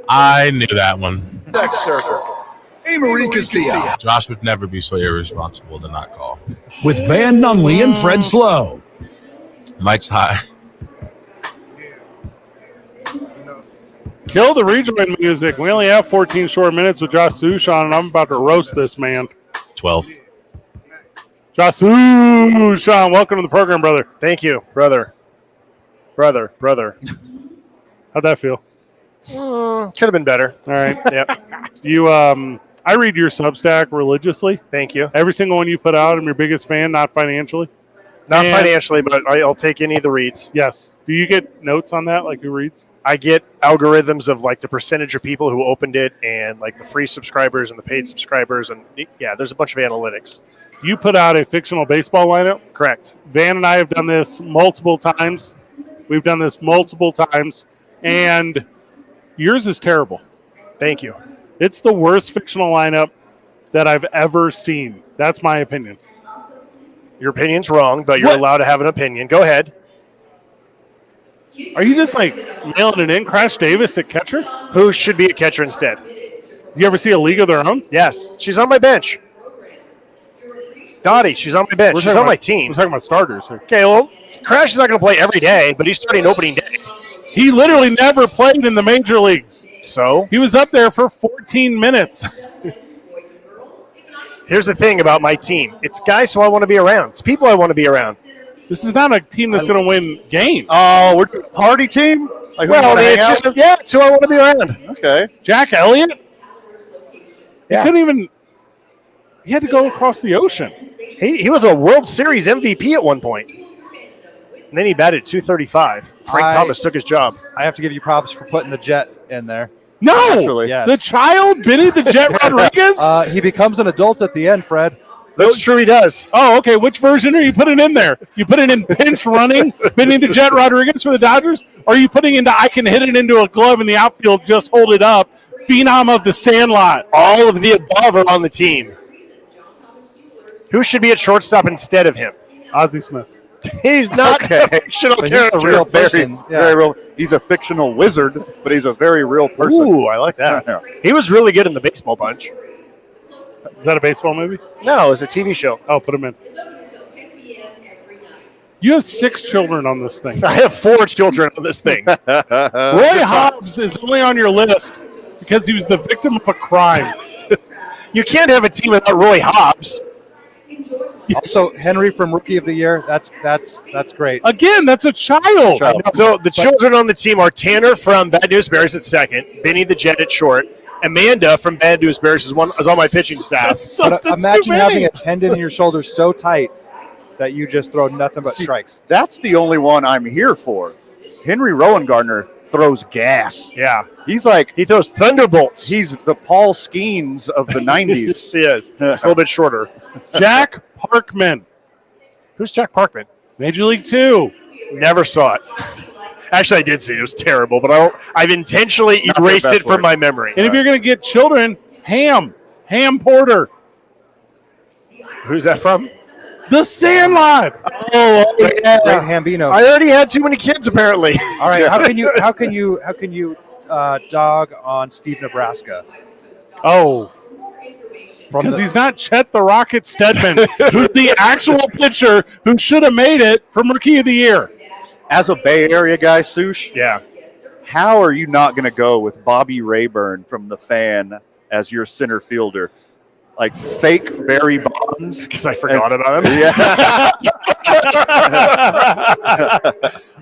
I knew that one. Deck circle. Amory Castillo. Josh would never be so irresponsible to not call. With Van Nunley and Fred Slow. Mike's high. Kill the rejoin music. We only have 14 short minutes with Josh Sushan, and I'm about to roast this man. 12. Josh Sushan, welcome to the program, brother. Thank you, brother. Brother. How'd that feel? Could have been better. All right. Yep. You, I read your Substack religiously. Thank you. Every single one you put out, I'm your biggest fan, not financially. Not financially, but I'll take any of the reads. Yes. Do you get notes on that, like who reads? I get algorithms of like the percentage of people who opened it and like the free subscribers and the paid subscribers. And yeah, there's a bunch of analytics. You put out a fictional baseball lineup. Correct. Van and I have done this multiple times. We've done this multiple times. And yours is terrible. Thank you. It's the worst fictional lineup that I've ever seen. That's my opinion. Your opinion's wrong, but you're What? allowed to have an opinion. Go ahead. Are you just like mailing it in? Crash Davis at catcher? Who should be a catcher instead? You ever see a league of their own? Yes. She's on my bench. Dottie, she's on my bench. She's on my team. We're talking about starters here. Okay, well, Crash is not going to play every day, but he's starting opening day. He literally never played in the major leagues. So? He was up there for 14 minutes. Here's the thing about my team. It's guys who I want to be around. It's people I want to be around. This is not a team that's going to win games. Oh, we're doing a party team? Like Well, it's just, yeah, it's who I want to be around. Okay. Jack Elliott? Yeah. He couldn't even – he had to go across the ocean. He was a World Series MVP at one point. And then he batted .235. Frank Thomas took his job. I have to give you props for putting the Jet in there. No! Actually. Yes. The child, Benny the Jet Rodriguez? He becomes an adult at the end, Fred. That's true, he does. Oh, okay. Which version are you putting in there? You put it in pinch running, Benny the Jet Rodriguez for the Dodgers? Or are you putting into I can hit it into a glove in the outfield, just hold it up, phenom of the Sandlot? All of the above are on the team. Who should be at shortstop instead of him? Ozzie Smith. He's not a fictional But he's a character. real person. Yeah. Very real. He's a fictional wizard, but he's a very real person. Ooh, I like that. Yeah. He was really good in the baseball bunch. Is that a baseball movie? No, it was a TV show. Oh, put him in. You have 6 children on this thing. I have 4 children on this thing. Roy Hobbs is only on your list because he was the victim of a crime. You can't have a team without Roy Hobbs. Also, Henry from Rookie of the Year. That's great. Again, that's a child. So the children on the team are Tanner from Bad News Bears at second, Benny the Jet at short, Amanda from Bad News Bears is on my pitching staff. But imagine having a tendon in your shoulder so tight that you just throw nothing but strikes. That's the only one I'm here for. Henry Rowan Gardner throws gas. Yeah. He throws thunderbolts. He's the Paul Skeens of the 90s. Yes, he is. Just a little bit shorter. Jack Parkman. Who's Jack Parkman? Major League 2. Never saw it. Actually, I did see it. It was terrible, but I've intentionally erased it from my memory. And if you're going to get children, Ham Porter. Who's that from? The Sandlot. Oh, yeah. Great Hambino. I already had too many kids, apparently. All right, how can you dog on Steve Nebraska? Oh, because he's not Chet the Rocket Stedman, who's the actual pitcher who should have made it from Rookie of the Year. As a Bay Area guy, Sush, yeah. How are you not going to go with Bobby Rayburn from The Fan as your center fielder? Like fake Barry Bonds? Because I forgot about him. Yeah.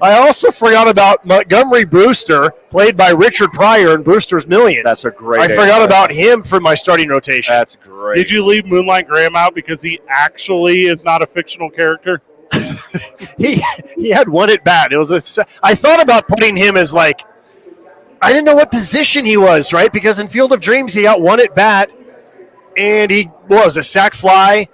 I also forgot about Montgomery Brewster, played by Richard Pryor in Brewster's Millions. That's a great I forgot answer. about him for my starting rotation. That's great. Did you leave Moonlight Graham out because he actually is not a fictional character? He had one at bat. It was I thought about putting him as like, I didn't know what position he was, right? Because in Field of Dreams, he got one at bat, and he was a sac fly,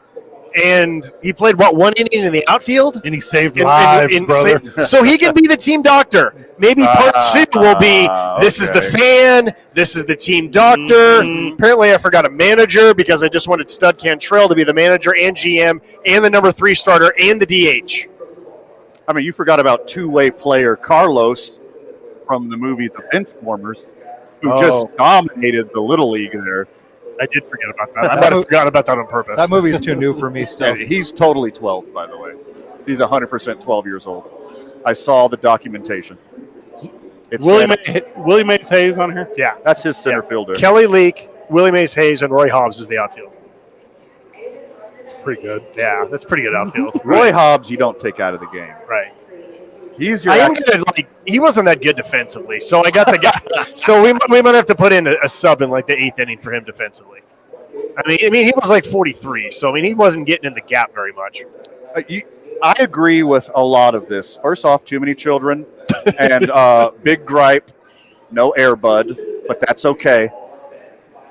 and he played, one inning in the outfield? And he saved lives, brother. So he can be the team doctor. Maybe part 2 will be, this is the fan, this is the team doctor. Apparently I forgot a manager because I just wanted Stud Cantrell to be the manager and GM and the number 3 starter and the DH. I mean, you forgot about two-way player Carlos from the movie The Benchwarmers, who just dominated the Little League there. I did forget about that. I might have forgotten about that on purpose. That movie's too new for me still. And he's totally 12, by the way. He's 100% 12 years old. I saw the documentation. Willie Mays Hayes on here? Yeah. That's his center fielder. Kelly Leak, Willie Mays Hayes, and Roy Hobbs is the outfield. It's pretty good. Yeah, that's pretty good outfield. Roy Hobbs, you don't take out of the game. Right. He's your. I am gonna he wasn't that good defensively, so I got the guy. So we might have to put in a sub in like the 8th inning for him defensively. I mean, he was like 43, so I mean, he wasn't getting in the gap very much. I agree with a lot of this. First off, too many children, and big gripe, no Air Bud, but that's okay.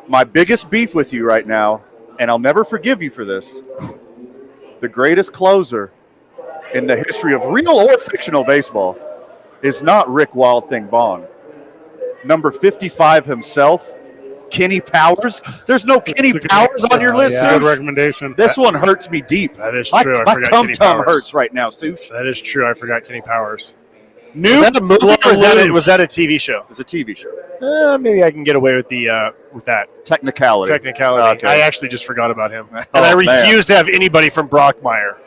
My biggest beef with you right now, and I'll never forgive you for this, the greatest closer in the history of real or fictional baseball is not Rick Wild Thing Bond. Number 55 himself, Kenny Powers. There's no Kenny Powers on your list, Good recommendation. This one hurts me deep. That is true. My tum-tum hurts right now, Sush. That is true. I forgot Kenny Powers. Was that a movie or was that a TV show? It's a TV show. Maybe I can get away with that technicality. Okay. I actually just forgot about him, and I refuse to have anybody from Brockmire.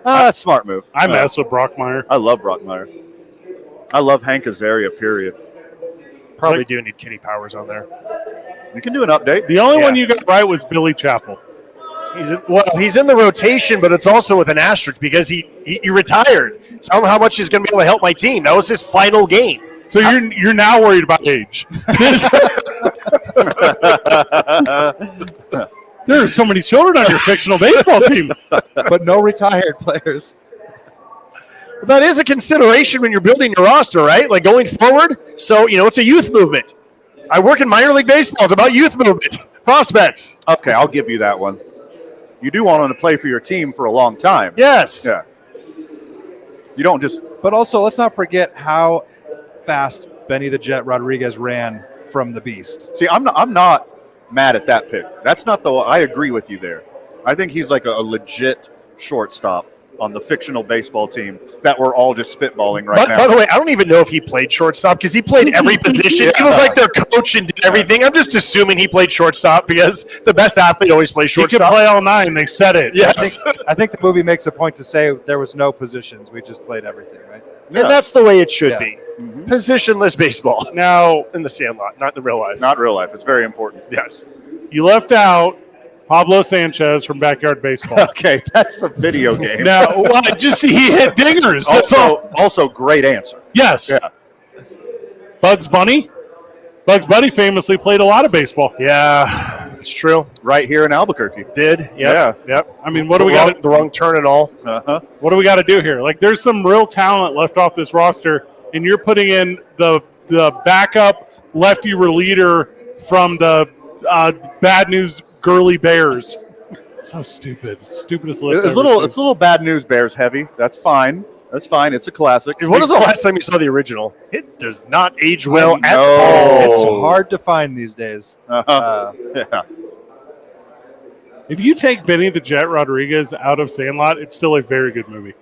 That's a smart move. I mess with Brockmire. I love Brockmire. I love Hank Azaria, period. Probably do need Kenny Powers on there. You can do an update. The only one you got right was Billy Chappell. He's in the rotation, but it's also with an asterisk because he retired. So I don't know how much he's going to be able to help my team. That was his final game. So you're now worried about age. There are so many children on your fictional baseball team, but no retired players. Well, that is a consideration when you're building your roster, right? Like going forward. So, it's a youth movement. I work in minor league baseball. It's about youth movement, prospects. Okay, I'll give you that one. You do want to play for your team for a long time. Yes. Yeah. You don't just. But also, let's not forget how fast Benny the Jet Rodriguez ran from the Beast. See, I'm not mad at that pick. That's not I agree with you there. I think he's like a legit shortstop on the fictional baseball team that we're all just spitballing right now. By the way, I don't even know if he played shortstop because he played every position. He was like their coach and did everything. I'm just assuming he played shortstop because the best athlete always plays shortstop. He could play all 9. They said it. Yes. I think the movie makes a point to say there was no positions. We just played everything, right? And that's the way it should be. Mm-hmm. Positionless baseball. Now, in the Sandlot, not in the real life. Not real life. It's very important. Yes. You left out Pablo Sanchez from Backyard Baseball. Okay, that's a video game. Now, he hit dingers. Also, great answer. Yes. Yeah. Bugs Bunny. Bugs Bunny famously played a lot of baseball. Yeah, it's true. Right here in Albuquerque. Yep. Yeah. Yep. I mean, what do we got? The wrong turn and all. Uh-huh. What do we got to do here? Like, there's some real talent left off this roster, and you're putting in the backup lefty reliever from the Bad News Girly Bears. So stupid. Stupidest list. It's a little Bad News Bears heavy. That's fine. That's fine. It's a classic. When was the last time you saw the original? It does not age well at all. It's hard to find these days. Yeah. If you take Benny the Jet Rodriguez out of Sandlot, it's still a very good movie.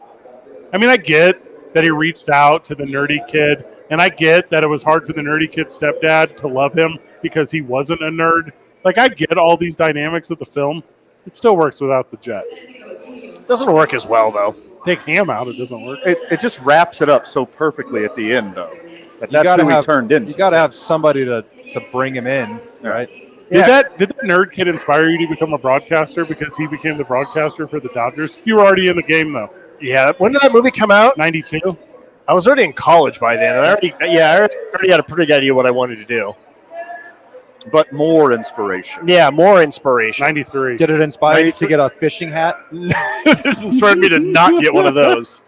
I mean, I get that he reached out to the nerdy kid, and I get that it was hard for the nerdy kid's stepdad to love him because he wasn't a nerd. Like, I get all these dynamics of the film. It still works without the Jet. It doesn't work as well, though. Take Ham out, it doesn't work. It just wraps it up so perfectly at the end, though. That's who he turned into. You got to have somebody to bring him in, right? Did that nerd kid inspire you to become a broadcaster because he became the broadcaster for the Dodgers? You were already in the game, though. Yeah. When did that movie come out? 92. I was already in college by then, and I already had a pretty good idea what I wanted to do. But more inspiration. Yeah, more inspiration. 93. Did it inspire you to get a fishing hat? It inspired me to not get one of those.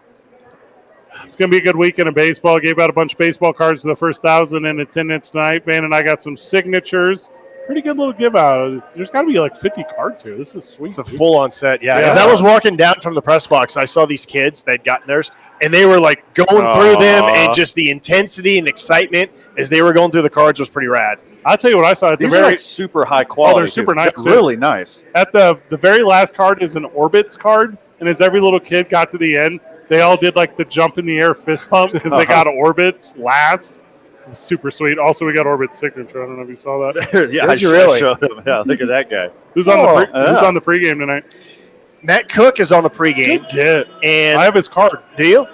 It's going to be a good weekend of baseball. Gave out a bunch of baseball cards to the first 1,000 in attendance tonight. Van and I got some signatures. Pretty good little give out. There's got to be like 50 cards here. This is sweet. It's a full-on set, yeah. As I was walking down from the press box, I saw these kids that had gotten theirs, and they were like going through them, and just the intensity and excitement as they were going through the cards was pretty rad. I'll tell you what I saw at the These very are like super high quality. Oh, they're super nice. They're really nice. At the very last card is an Orbits card, and as every little kid got to the end, they all did like the jump in the air fist pump because they got Orbit's last. It was super sweet. Also, we got Orbit's signature. I don't know if you saw that. Yeah, I showed him. Yeah, look at that guy. Who's on the pregame tonight? Matt Cook is on the pregame. Yeah, and I have his card. Do you?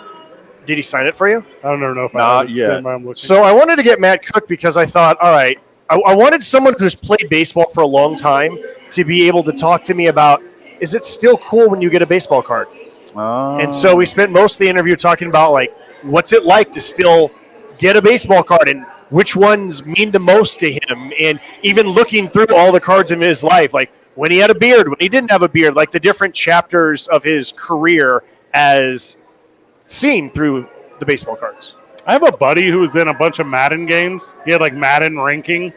Did he sign it for you? I don't know if Not I yet. So I wanted to get Matt Cook because I thought, all right, I wanted someone who's played baseball for a long time to be able to talk to me about, is it still cool when you get a baseball card? And so we spent most of the interview talking about, like, what's it like to still get a baseball card and which ones mean the most to him, and even looking through all the cards in his life, like when he had a beard, when he didn't have a beard, like the different chapters of his career as seen through the baseball cards. I have a buddy who was in a bunch of Madden games. He had like Madden ranking,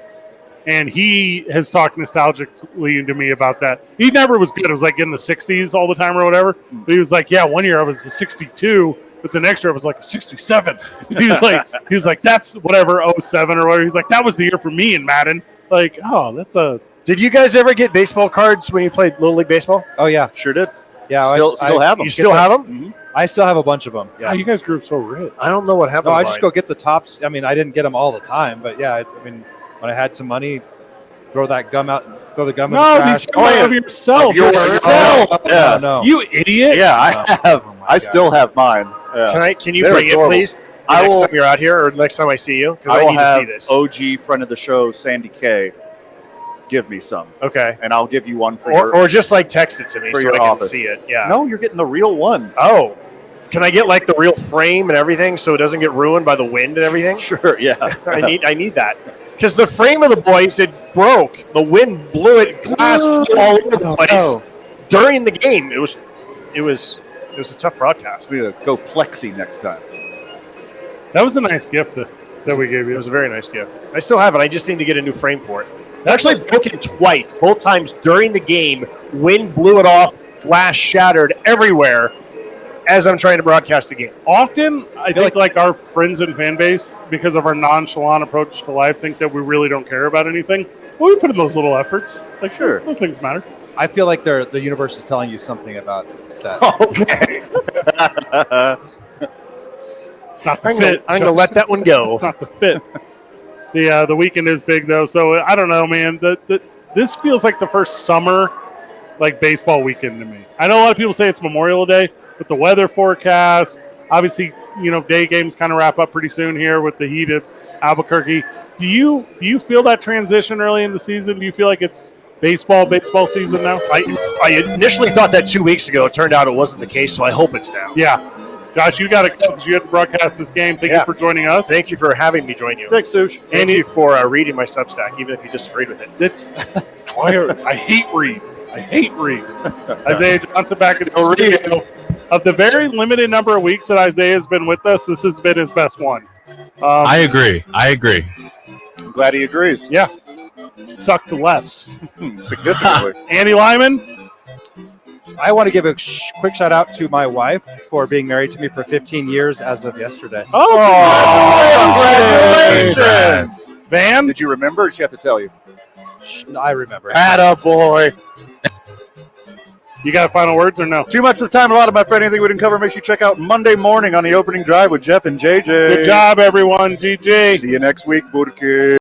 and he has talked nostalgically to me about that. He never was good. It was like in the 60s all the time or whatever. But he was like, yeah, one year I was a 62, but the next year I was like a 67. He was like, that's whatever, 07 or whatever. He's like, that was the year for me in Madden. Like, oh, that's a... Did you guys ever get baseball cards when you played Little League Baseball? Oh, yeah. Sure did. Yeah, Still have them. You still have them? Mm-hmm. I still have a bunch of them. Yeah. Wow, you guys grew up so rich. I don't know what happened. No, I to just mine. go get the tops. I mean, I didn't get them all the time, but yeah, I mean, when I had some money, throw the gum in the trash. These come out of yourself. Yeah. No. You idiot. Yeah, I have. I still have mine. Yeah. Can you They're bring adorable. it, please? I Next will- time you're out here, or next time I see you, because I I will need to have see this. OG friend of the show, Sandy K. Give me some, Okay. and I'll give you one for your. Or just like text it to me For so your I can office. see it. Yeah. No, you're getting the real one. Oh. Can I get like the real frame and everything so it doesn't get ruined by the wind and everything? Sure. Yeah. I need that. Because the frame of the boys, it broke. The wind blew it, glass flew all over the place during the game. It was a tough broadcast. We need to go plexi next time. That was a nice gift that we gave It you. was a very nice gift. I still have it. I just need to get a new frame for it. It's actually broken twice. Both times during the game, wind blew it off, glass shattered everywhere as I'm trying to broadcast the game. Often, I think like our friends and fan base, because of our nonchalant approach to life, think that we really don't care about anything. Well, we put in those little efforts. Like, sure, those things matter. I feel like the universe is telling you something about that. Okay. It's not the I'm fit. going to let that one go. It's not the fit. The weekend is big though, so I don't know, man. This feels like the first summer like baseball weekend to me. I know a lot of people say it's Memorial Day, but the weather forecast, obviously, day games kind of wrap up pretty soon here with the heat of Albuquerque. Do you feel that transition early in the season? Do you feel like it's baseball season now? I initially thought that 2 weeks ago. It turned out it wasn't the case, so I hope it's now. Yeah. Josh, you got to go because you had to broadcast this game. Thank you for joining us. Thank you for having me join you. Thanks, Sush. Thank you for reading my Substack, even if you disagreed with it. I hate Reed. Isaiah Johnson back in the studio. Of the very limited number of weeks that Isaiah has been with us, this has been his best one. I agree. I'm glad he agrees. Yeah. Sucked less. Significantly. Andy Lyman. I want to give a quick shout out to my wife for being married to me for 15 years as of yesterday. Congratulations! Van? Did you remember or did she have to tell you? I remember. Attaboy. You got final words or no? Too much of the time allotted, my friend. Anything we didn't cover, make sure you check out Monday morning on the opening drive with Jeff and JJ. Good job, everyone. GG. See you next week, Burke.